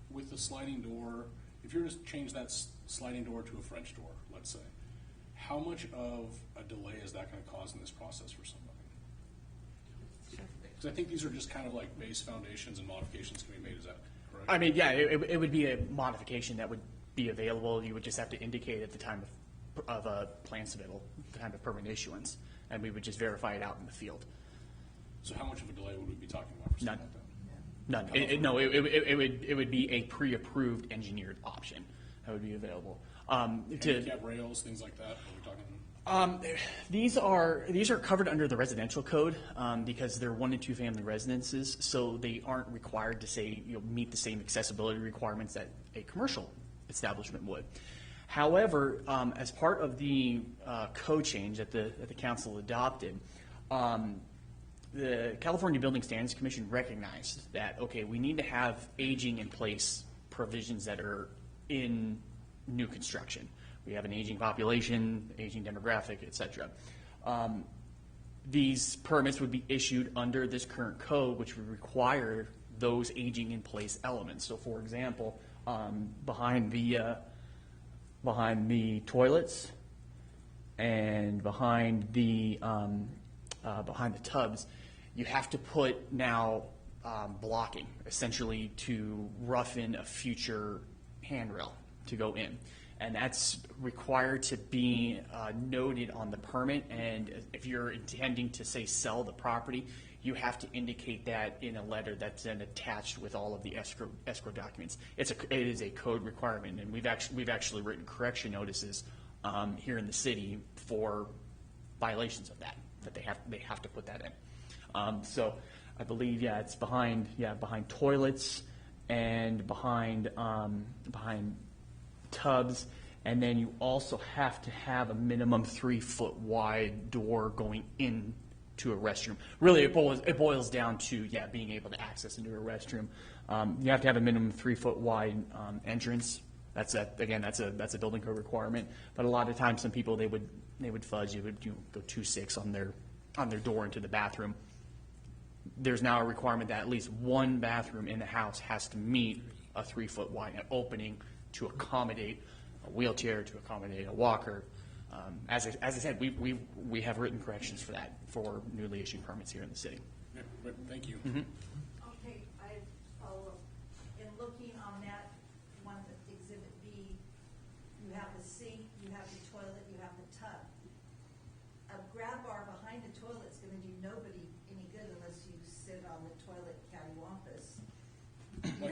with the sliding door, if you were to change that sliding door to a French door, let's say, how much of a delay is that going to cause in this process for somebody? Because I think these are just kind of like base foundations and modifications can be made. Is that correct? Yeah, it would be a modification that would be available. You would just have to indicate at the time of a plan submittal, the time of permit issuance, and we would just verify it out in the field. So how much of a delay would we be talking about for something None. like that? None. It would be a pre-approved engineered option that would be available. Handicap rails, things like that. Are we talking? These are covered under the residential code because they're 1 and 2 family residences, so they aren't required to meet the same accessibility requirements that a commercial establishment would. However, as part of the code change that the council adopted, the California Building Standards Commission recognized that we need to have aging in place provisions that are in new construction. We have an aging population, aging demographic, et cetera. These permits would be issued under this current code, which would require those aging in place elements. So, for example, behind the toilets and behind the tubs, you have to put now blocking, essentially to rough in a future handrail to go in. And that's required to be noted on the permit. And if you're intending to, say, sell the property, you have to indicate that in a letter that's then attached with all of the escrow documents. It is a code requirement, and we've actually written correction notices here in the city for violations of that they have to put that in. So I believe it's behind toilets and behind tubs, and then you also have to have a minimum 3-foot wide door going into a restroom. Really, it boils down to being able to access into a restroom. You have to have a minimum 3-foot wide entrance. That's a building code requirement. But a lot of times, some people they would fudge. You would go 2.6 on their door into the bathroom. There's now a requirement that at least one bathroom in the house has to meet a 3-foot wide opening to accommodate a wheelchair, to accommodate a walker. As I said, we have written corrections for that for newly issued permits here in the city. Yeah, but thank you. Mm-hmm. Okay, I follow up. In looking on that one, Exhibit B, you have the sink, you have the toilet, you have the tub. A grab bar behind the toilet is going to do nobody any good unless you sit on the toilet cattywampus. Well,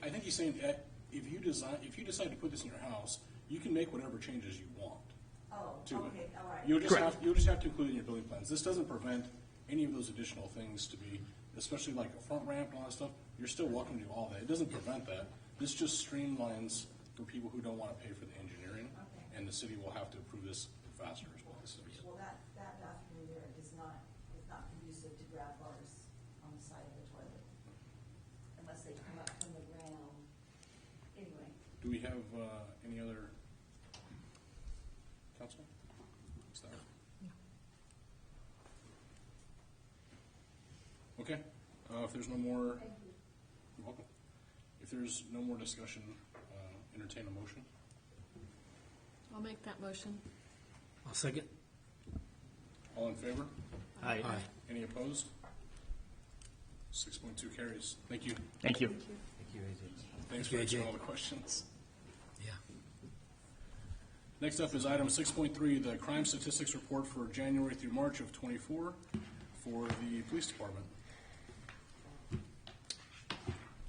I think he's saying that if you decide to put this in your house, you can make whatever changes you want. Oh, to okay, it. all right. You'll just have to include it in your building plans. This doesn't prevent any of those additional things to be, especially like a front ramp and all that stuff. You're still welcome to do all that. It doesn't prevent that. This just streamlines for people who don't want to pay for the engineering, and the city will have to approve this faster as well. So, Well, that bathroom there is not conducive to grab bars on the side of the toilet, unless they come up from the ground. Anyway. do we have any other council? Staff? Okay. If there's no more, you're welcome. If there's no more discussion, entertain a motion. I'll make that motion. I'll second. All in favor? Aye. Any opposed? 6.2 carries. Thank you. Thank you. Thank you, AJ. Thanks Thank for you, answering AJ. all the questions. Yeah. Next up is item 6.3, the crime statistics report for January through March of '24 for the police department.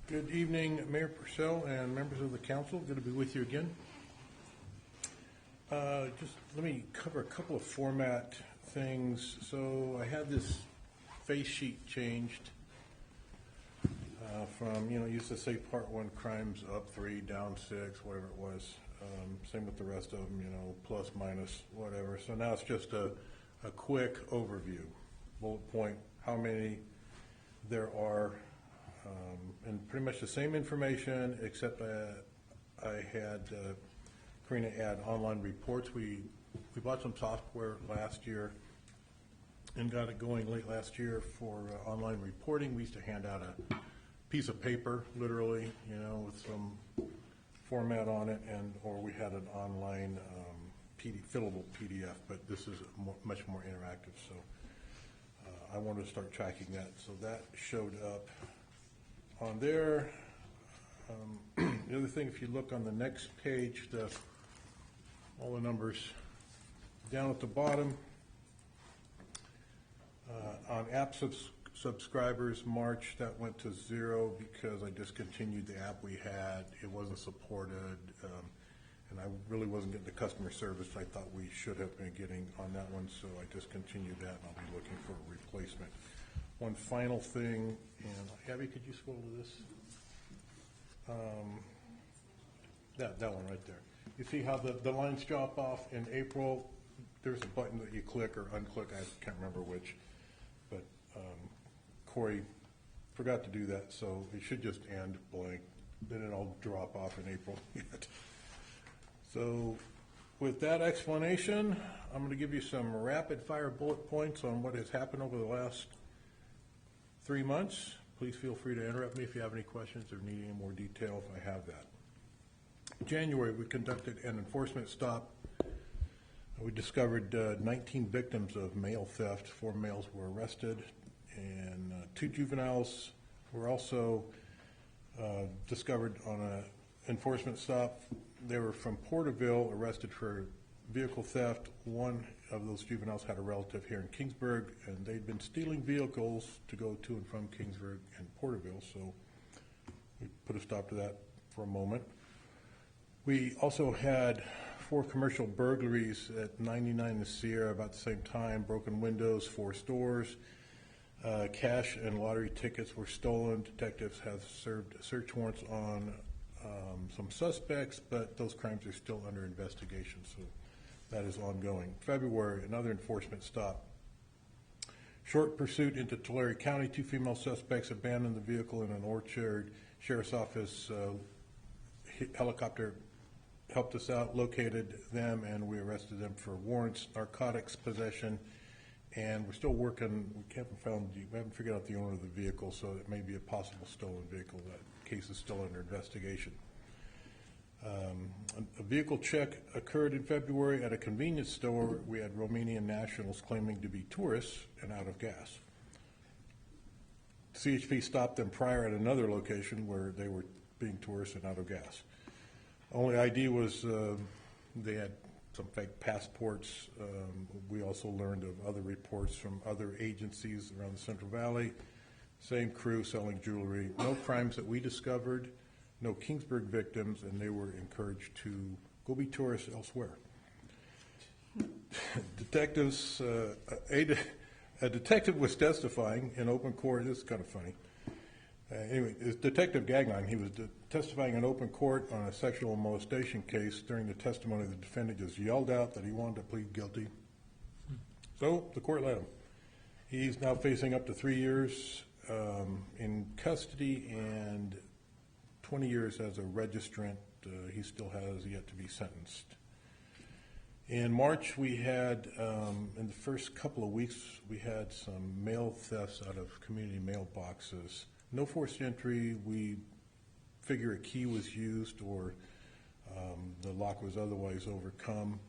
Good evening, Mayor Purcell and members of the council. Good to be with you again. Just let me cover a couple of format things. So I had this face sheet changed from, used to say part 1 crimes up 3, down 6, whatever it was. Same with the rest of them, plus, minus, whatever. So now it's just a quick overview, bullet point, how many there are, and pretty much the same information, except I had Karina add online reports. We bought some software last year and got it going late last year for online reporting. We used to hand out a piece of paper, literally, with some format on it, or we had an online fillable PDF, but this is much more interactive, so I wanted to start tracking that. So that showed up on there. The other thing, if you look on the next page, all the numbers down at the bottom, on app subscribers, March, that went to 0 because I discontinued the app we had. It wasn't supported, and I really wasn't getting the customer service I thought we should have been getting on that one, so I discontinued that, and I'll be looking for a replacement. One final thing, and Abby, could you scroll to this? That one right there. You see how the lines drop off in April? There's a button that you click or unclick, I can't remember which, but Corey forgot to do that, so it should just end blank. Then it'll drop off in April. So with that explanation, I'm going to give you some rapid fire bullet points on what has happened over the last 3 months. Please feel free to interrupt me if you have any questions or need any more detail if I have that. January, we conducted an enforcement stop. We discovered 19 victims of mail theft. 4 males were arrested, and 2 juveniles were also discovered on enforcement stop. They were from Porterville, arrested for vehicle theft. One of those juveniles had a relative here in Kingsburg, and they'd been stealing vehicles to go to and from Kingsburg and Porterville, so we put a stop to that for a moment. We also had 4 commercial burglaries at 99 the Sierra about the same time, broken windows, 4 stores. Cash and lottery tickets were stolen. Detectives have served search warrants on some suspects, but those crimes are still under investigation, so that is ongoing. February, another enforcement stop. Short pursuit into Tulare County. 2 female suspects abandoned the vehicle in an orchard. Sheriff's Office helicopter helped us out, located them, and we arrested them for warrants, narcotics possession, and we're still working. We haven't figured out the owner of the vehicle, so it may be a possible stolen vehicle. That case is still under investigation. A vehicle check occurred in February at a convenience store. We had Romanian nationals claiming to be tourists and out of gas. CHP stopped them prior at another location where they were being tourists and out of gas. Only ID was they had some fake passports. We also learned of other reports from other agencies around the Central Valley. Same crew selling jewelry. No crimes that we discovered. No Kingsburg victims, and they were encouraged to go be tourists elsewhere. Detectives, a detective was testifying in open court. This is kind of funny. Anyway, it's Detective Gagnon. He was testifying in open court on a sexual molestation case. During the testimony, the defendant just yelled out that he wanted to plead guilty. So the court let him. He's now facing up to 3 years in custody and 20 years as a registrant. He still has yet to be sentenced. In March, we had, in the first couple of weeks, we had some mail thefts out of community mailboxes. No forced entry. We figure a key was used or the lock was otherwise overcome.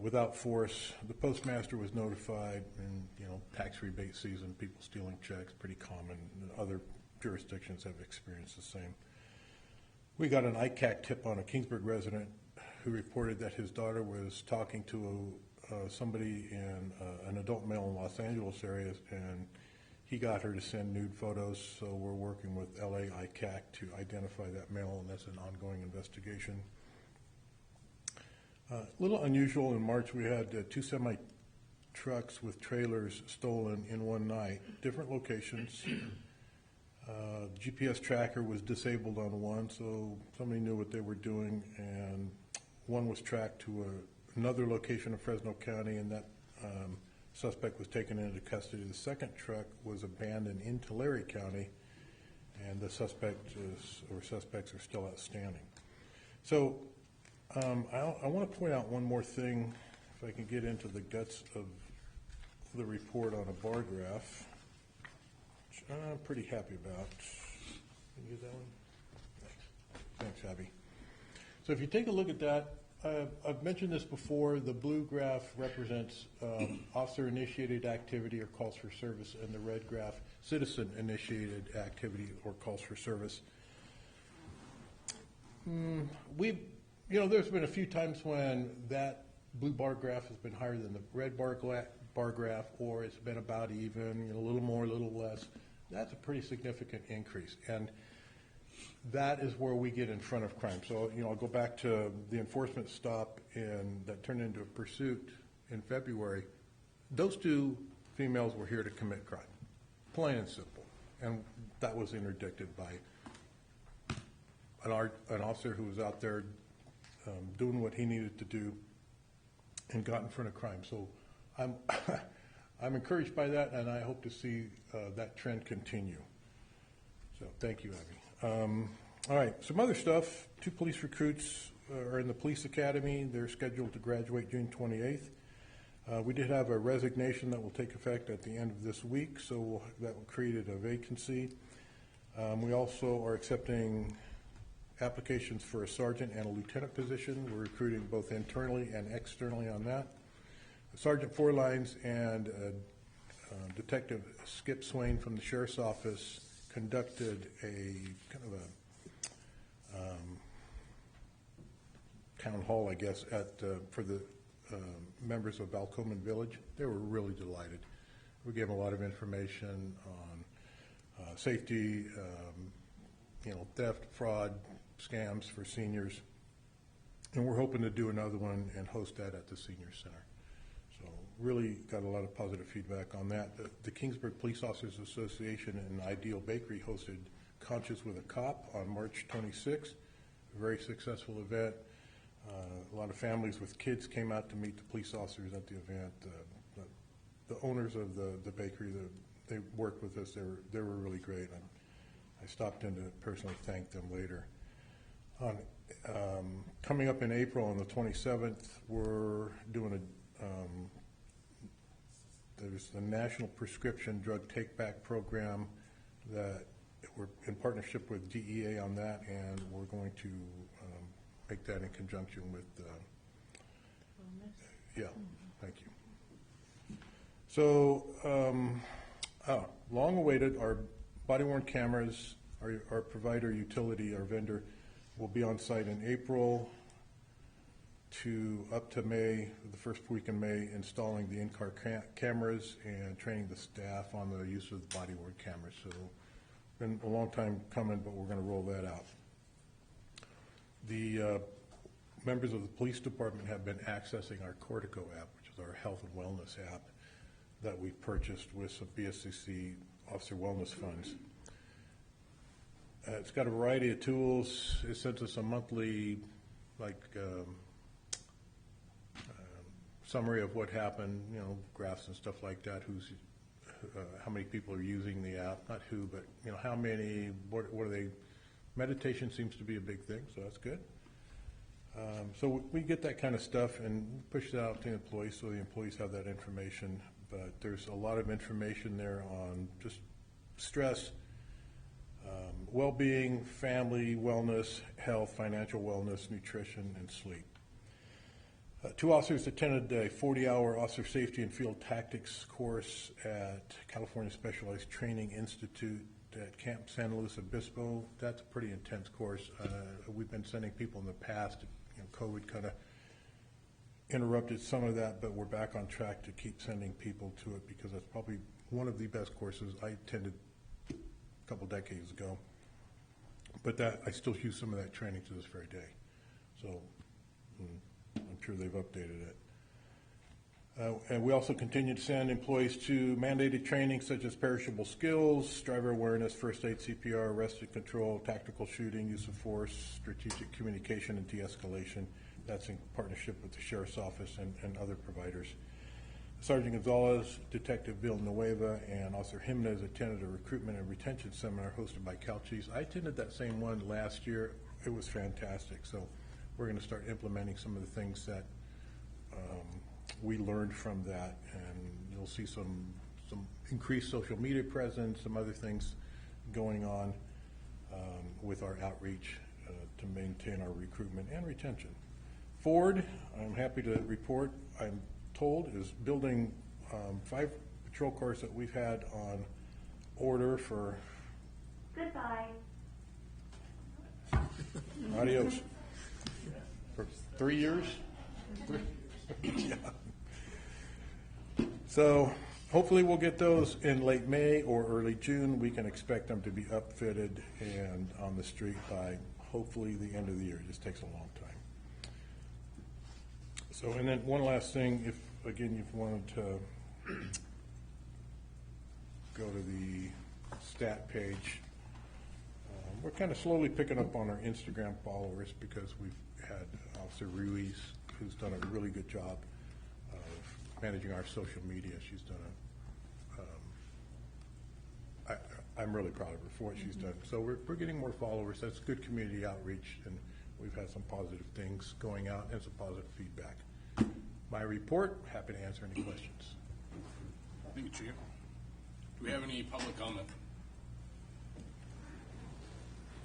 Without force, the postmaster was notified, and tax rebate season, people stealing checks, pretty common. Other jurisdictions have experienced the same. We got an ICAC tip on a Kingsburg resident who reported that his daughter was talking to somebody in an adult male in Los Angeles area, and he got her to send nude photos. So we're working with LA ICAC to identify that male, and that's an ongoing investigation. A little unusual, in March we had 2 semi-trucks with trailers stolen in one night, different locations. GPS tracker was disabled on one, so somebody knew what they were doing, and one was tracked to another location in Fresno County, and that suspect was taken into custody. The second truck was abandoned in Tulare County, and the suspects are still outstanding. So I want to point out one more thing, if I can get into the guts of the report on a bar graph, which I'm pretty happy about. Can you use that one? Thanks, Abby. So if you take a look at that, I've mentioned this before. The blue graph represents officer-initiated activity or calls for service, and the red graph, citizen-initiated activity or calls for service. There's been a few times when that blue bar graph has been higher than the red bar graph, or it's been about even, a little more, a little less. That's a pretty significant increase, and that is where we get in front of crime. So, I'll go back to the enforcement stop that turned into a pursuit in February. Those 2 females were here to commit crime, plain and simple, and that was interdicted by an officer who was out there doing what he needed to do and got in front of crime. So I'm encouraged by that, and I hope to see that trend continue. So thank you, Abby. All right, some other stuff. 2 police recruits are in the police academy. They're scheduled to graduate June 28th. We did have a resignation that will take effect at the end of this week, so that created a vacancy. We also are accepting applications for a sergeant and a lieutenant position. We're recruiting both internally and externally on that. Sergeant Forlines and Detective Skip Swain from the Sheriff's Office conducted a kind of town hall, I guess, for the members of Valcomen Village. They were really delighted. We gave them a lot of information on safety, theft, fraud, scams for seniors. And we're hoping to do another one and host that at the Senior Center. So really got a lot of positive feedback on that. The Kingsburg Police Officers Association and Ideal Bakery hosted Conscious with a Cop on March 26th. A very successful event. A lot of families with kids came out to meet the police officers at the event. The owners of the bakery, they worked with us. They were really great. I stopped in to personally thank them later. Coming up in April on the 27th, we're doing there's the National Prescription Drug Take Back Program that we're in partnership with DEA on that, and we're going to make that in conjunction with thank you. So long awaited, our body-worn cameras, our provider utility, our vendor, will be on site in April up to May, the first week in May, installing the in-car cameras and training the staff on the use of the body-worn cameras. So been a long time coming, but we're going to roll that out. The members of the police department have been accessing our Cortico app, which is our health and wellness app that we purchased with some BSCC officer wellness funds. It's got a variety of tools. It sends us a monthly, summary of what happened, graphs and stuff like that, how many people are using the app, not who, but, how many, what are they. Meditation seems to be a big thing, so that's good. So we get that kind of stuff and push it out to the employees so the employees have that information. But there's a lot of information there on just stress, well-being, family, wellness, health, financial wellness, nutrition, and sleep. 2 officers attended a 40-hour Officer Safety and Field Tactics course at California Specialized Training Institute at Camp San Luis Obispo. That's a pretty intense course. We've been sending people in the past. COVID kind of interrupted some of that, but we're back on track to keep sending people to it because that's probably one of the best courses I attended a couple decades ago. But that I still use some of that training to this very day. So I'm sure they've updated it. And we also continue to send employees to mandated training such as perishable skills, driver awareness, first aid, CPR, arrested control, tactical shooting, use of force, strategic communication, and de-escalation. That's in partnership with the Sheriff's Office and other providers. Sergeant Gonzalez, Detective Villanueva, and Officer Jimenez attended a recruitment and retention seminar hosted by CalChiefs. I attended that same one last year. It was fantastic. So we're going to start implementing some of the things that we learned from that, and you'll see some increased social media presence, some other things going on with our outreach to maintain our recruitment and retention. Ford, I'm happy to report, I'm told, is building 5 patrol cars that we've had on order for... Goodbye. Adios. For 3 years? Yeah. So hopefully we'll get those in late May or early June. We can expect them to be upfitted and on the street by hopefully the end of the year. It just takes a long time. So, and then one last thing, if again you wanted to go to the stat page, we're kind of slowly picking up on our Instagram followers because we've had Officer Ruiz, who's done a really good job of managing our social media. She's done I'm really proud of her for what she's done. So we're getting more followers. That's good community outreach, and we've had some positive things going out and some positive feedback. My report, happy to answer any questions. Thank you, Chief. Do we have any public comment?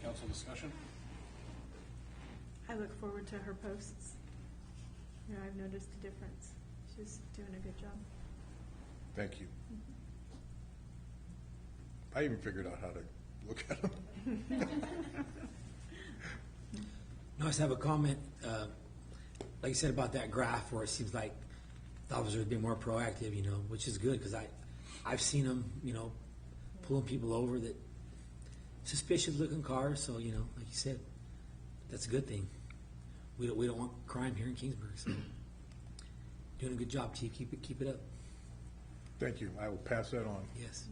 Council discussion? I look forward to her posts. I've noticed a difference. She's doing a good job. Thank you. I even figured out how to look at them. No, I just have a comment, like you said about that graph where it seems like the officers have been more proactive, which is good, because I've seen them, pulling people over that suspicious looking cars, so, like you said, that's a good thing. We don't want crime here in Kingsburg, so doing a good job, Chief. Keep it up. Thank you. I will pass that on. Yes.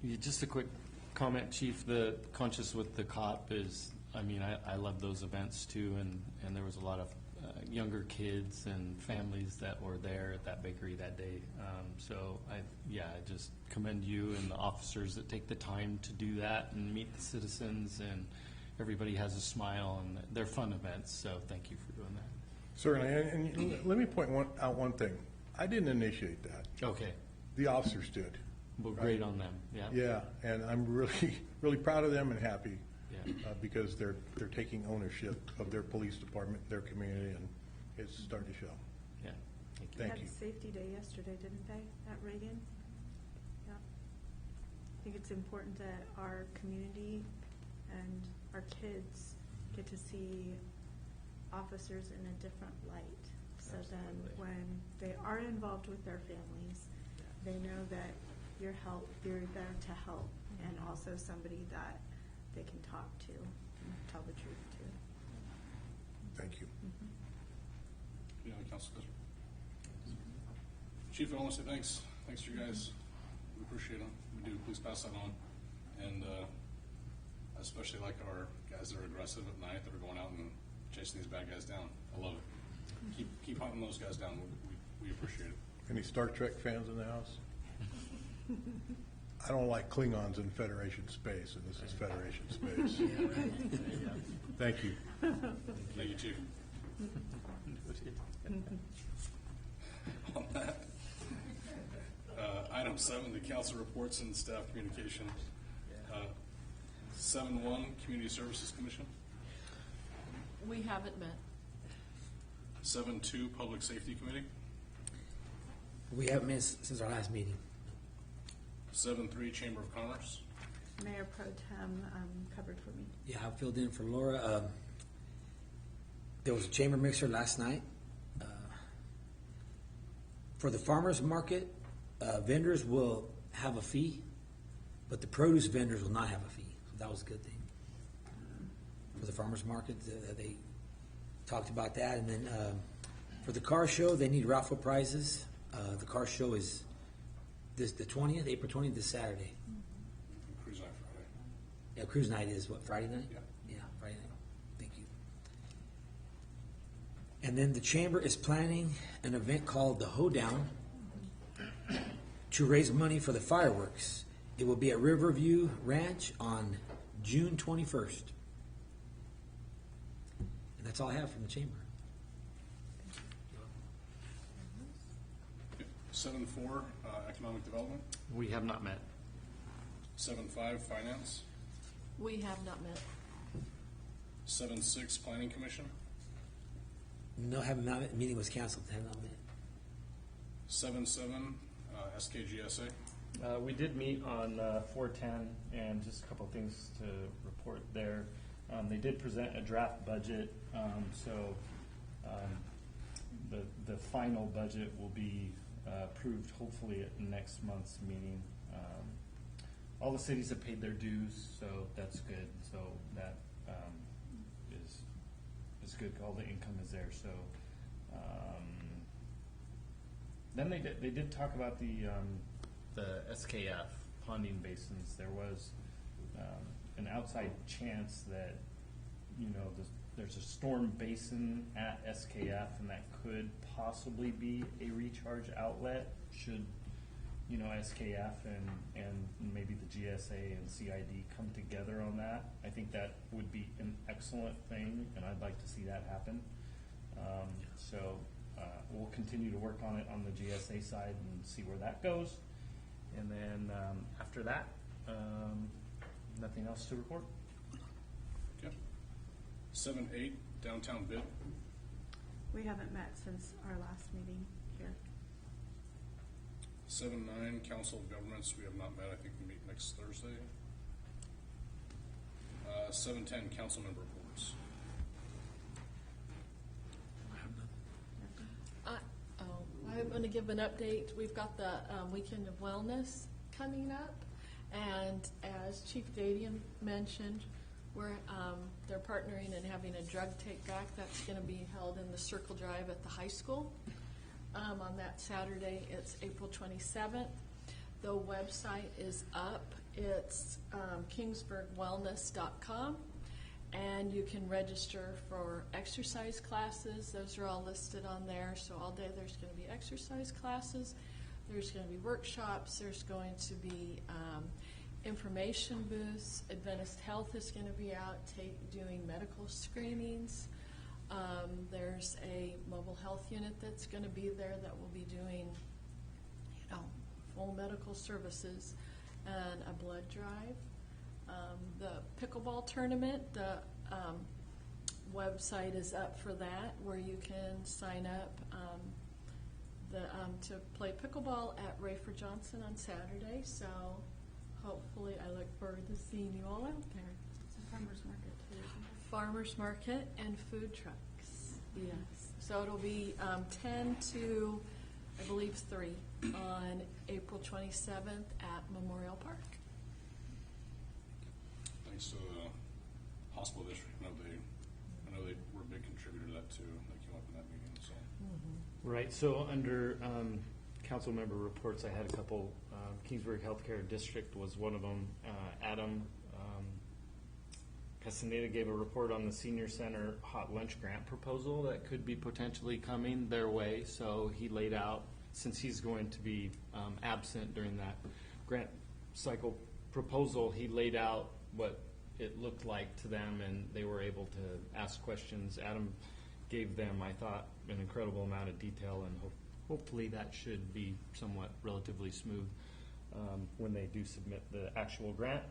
Yeah, just a quick comment, Chief. The Conscious with the Cop is, I love those events too, and there was a lot of younger kids and families that were there at that bakery that day. So I just commend you and the officers that take the time to do that and meet the citizens, and everybody has a smile, and they're fun events. So thank you for doing that. Certainly, and let me point out one thing. I didn't initiate that. Okay. The officers did. Well, great on them. Yeah. Yeah, and I'm really, really proud of them and happy Yeah. because they're taking ownership of their police department, their community, and it's starting to show. Yeah. Thank you. They Thank you. had Safety Day yesterday, didn't they, at Reagan? Yeah. I think it's important that our community and our kids get to see officers in a different light. So then when they are involved with their families, they know that you're there to help, and also somebody that they can talk to and tell the truth to. Thank you. Any other council questions? Chief, I want to say thanks. Thanks to you guys. We appreciate them. We do. Please pass that on. And I especially like our guys that are aggressive at night, that are going out and chasing these bad guys down. I love it. Keep hunting those guys down. We appreciate it. Any Star Trek fans in the house? I don't like Klingons in Federation space, and this is Federation space. Thank you. Thank you, Chief. On that, item 7, the council reports and staff communication. 7-1, Community Services Commission. We haven't met. 7-2, Public Safety Committee. We haven't missed since our last meeting. 7-3, Chamber of Commerce. Mayor Pro Tem covered for me. Yeah, I filled in for Laura. There was a chamber mixer last night. For the farmers market, vendors will have a fee, but the produce vendors will not have a fee. So that was a good thing. For the farmers market, they talked about that. And then for the car show, they need raffle prizes. The car show is the 20th, April 20th, this Saturday. Cruise Night Friday. Yeah, cruise night is what, Friday night? Yeah. Yeah, Friday night. Thank you. And then the chamber is planning an event called the Hoedown to raise money for the fireworks. It will be at Riverview Ranch on June 21st. And that's all I have from the chamber. 7-4, Economic Development. We have not met. 7-5, Finance. We have not met. 7-6, Planning Commission. No, have not met. Meeting was canceled. Have not met. 7-7, SKGSA. We did meet on 410, and just a couple of things to report there. They did present a draft budget, so the final budget will be approved hopefully at next month's meeting. All the cities have paid their dues, so that's good. So that is good. All the income is there. So then they did talk about the SKF ponding basins. There was an outside chance that there's a storm basin at SKF, and that could possibly be a recharge outlet should SKF and maybe the GSA and CID come together on that. I think that would be an excellent thing, and I'd like to see that happen. So we'll continue to work on it on the GSA side and see where that goes. And then after that, nothing else to report. Okay. 7-8, Downtown Bid. We haven't met since our last meeting here. 7-9, Council of Governments. We have not met. I think we meet next Thursday. 7-10, Council Member Reports. give an update. We've got the Weekend of Wellness coming up, and as Chief Dadian mentioned, they're partnering and having a drug take back that's going to be held in the Circle Drive at the high school on that Saturday. It's April 27th. The website is up. It's kingsburgwellness.com, and you can register for exercise classes. Those are all listed on there. So all day there's going to be exercise classes. There's going to be workshops. There's going to be information booths. Adventist Health is going to be out doing medical screenings. There's a mobile health unit that's going to be there that will be doing, full medical services and a blood drive. The pickleball tournament, the website is up for that, where you can sign up to play pickleball at Rayford Johnson on Saturday. So hopefully, I look forward to seeing you all out there. It's a farmer's market too, isn't it? Farmers market and food trucks. Yes. So it'll be 10 to, I believe, 3 on April 27th at Memorial Park. Thanks to the hospital district. I know they were a big contributor to that too. They came up in that meeting. So. Right, so under council member reports, I had a couple. Kingsburg Healthcare District was one of them. Adam Castaneda gave a report on the senior center hot lunch grant proposal that could be potentially coming their way. So he laid out, since he's going to be absent during that grant cycle proposal, he laid out what it looked like to them, and they were able to ask questions. Adam gave them, I thought, an incredible amount of detail, and hopefully that should be somewhat relatively smooth when they do submit the actual grant.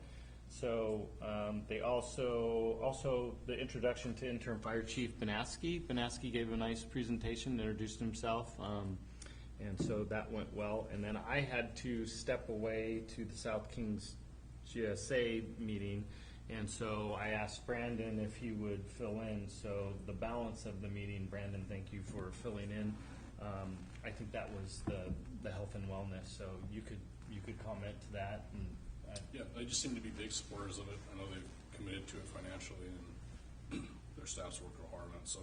So they also the introduction to interim fire chief Banaski. Banaski gave a nice presentation, introduced himself, and so that went well. And then I had to step away to the South Kings GSA meeting, and so I asked Brandon if he would fill in. So the balance of the meeting, Brandon, thank you for filling in. I think that was the health and wellness. So you could comment to that. And yeah, they just seem to be big supporters of it. I know they've committed to it financially, and their staff's worked real hard on it. So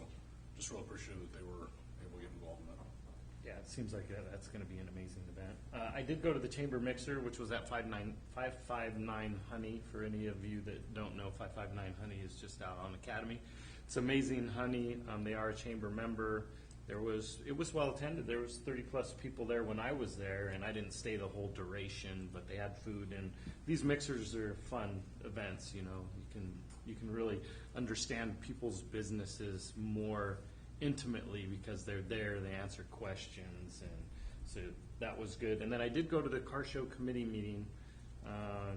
just real appreciative that they were able to get involved in that. Yeah, it seems like that's going to be an amazing event. I did go to the Chamber Mixer, which was at 559 Honey. For any of you that don't know, 559 Honey is just out on Academy. It's amazing honey. They are a chamber member. It was well attended. There was 30 plus people there when I was there, and I didn't stay the whole duration, but they had food. And these mixers are fun events. You can really understand people's businesses more intimately because they're there. They answer questions, and so that was good. And then I did go to the car show committee meeting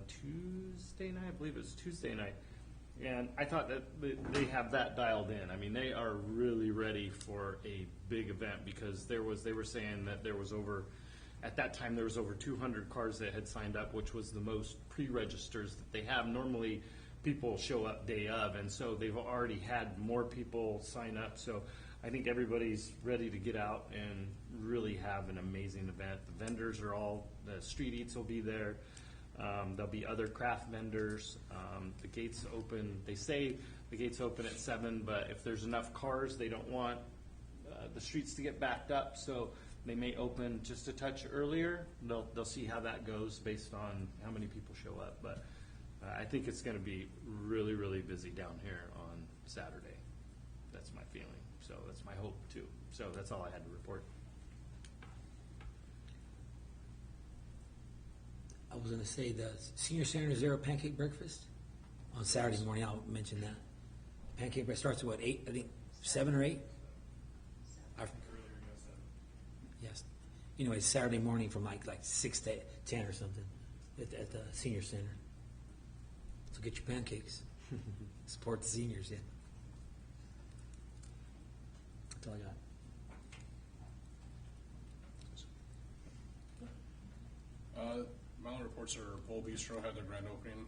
Tuesday night. I believe it was Tuesday night. And I thought that they have that dialed in. I mean, they are really ready for a big event because they were saying that at that time there was over 200 cars that had signed up, which was the most pre-registers that they have. Normally people show up day of, and so they've already had more people sign up. So I think everybody's ready to get out and really have an amazing event. The vendors the street eats will be there. There'll be other craft vendors. The gates open. They say the gates open at 7, but if there's enough cars, they don't want the streets to get backed up, so they may open just a touch earlier. They'll see how that goes based on how many people show up. But I think it's going to be really, really busy down here on Saturday. That's my feeling. So that's my hope too. So that's all I had to report. I was going to say the senior center is there a pancake breakfast on Saturday morning. I'll mention that. Pancake breakfast starts at what, 8? I think 7 or 8. Yes. Anyway, Saturday morning from like 6 to 10 or something at the senior center. So get your pancakes. Support the seniors. Yeah. That's all I got. My only reports are Bowl Bistro had their grand opening.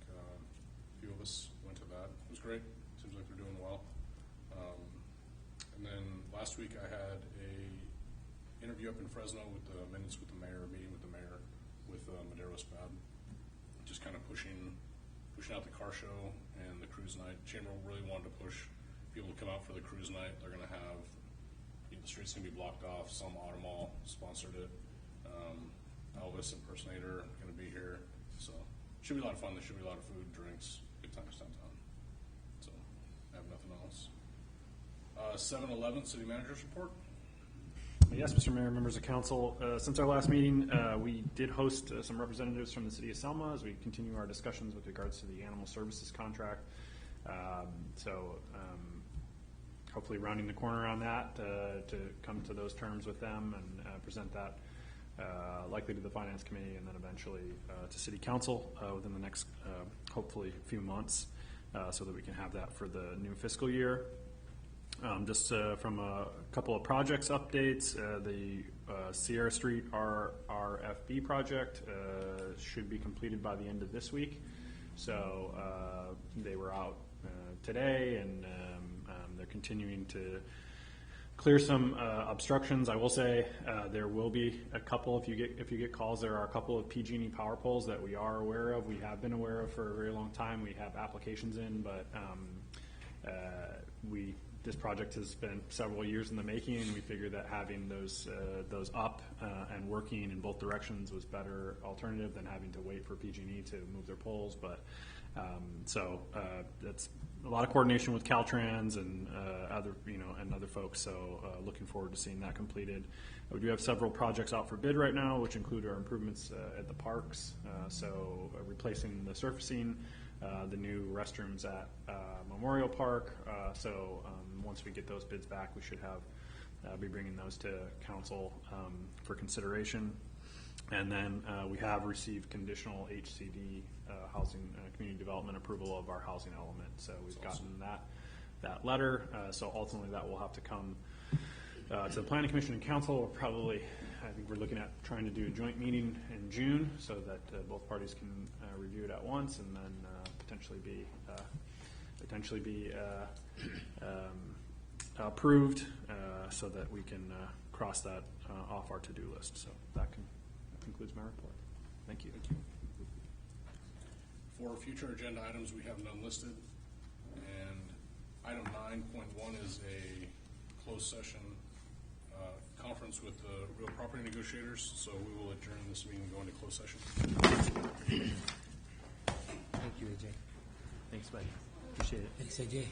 A few of us went to that. It was great. Seems like they're doing well. And then last week I had a interview up in Fresno with the minutes with the mayor, meeting with the mayor, with Madero Spad. Just kind of pushing out the car show and the cruise night. Chamber really wanted to push people to come out for the cruise night. They're going to have, the streets going to be blocked off. Some Automall sponsored it. Elvis impersonator going to be here. So should be a lot of fun. There should be a lot of food, drinks, good times downtown. So I have nothing else. 7-11 city manager's report. Yes, Mr. Mayor, members of council. Since our last meeting, we did host some representatives from the city of Selma as we continue our discussions with regards to the animal services contract. Hopefully rounding the corner on that to come to those terms with them and present that likely to the finance committee and then eventually to city council within the next hopefully few months so that we can have that for the new fiscal year. Just from a couple of projects updates, the Sierra Street RFB project should be completed by the end of this week. So they were out today, and they're continuing to clear some obstructions. I will say there will be a couple. If you get calls, there are a couple of PG&E power poles that we are aware of. We have been aware of for a very long time. We have applications in, but this project has been several years in the making, and we figured that having those up and working in both directions was better alternative than having to wait for PG&E to move their poles. But that's a lot of coordination with Caltrans and other folks. So looking forward to seeing that completed. We do have several projects out for bid right now, which include our improvements at the parks. Replacing the surfacing, the new restrooms at Memorial Park. Once we get those bids back, we should be bringing those to council for consideration. And then we have received conditional HCD housing community development approval of our housing element. So we've gotten that letter. So ultimately that will have to come to the Planning Commission and Council. I think we're looking at trying to do a joint meeting in June so that both parties can review it at once and then potentially be approved so that we can cross that off our to-do list. So that concludes my report. Thank you. For future agenda items, we have none listed. And item 9.1 is a closed session conference with the real property negotiators. So we will adjourn this meeting and go into closed session. Thank you, AJ. Thanks, buddy. Appreciate it. Thanks, AJ.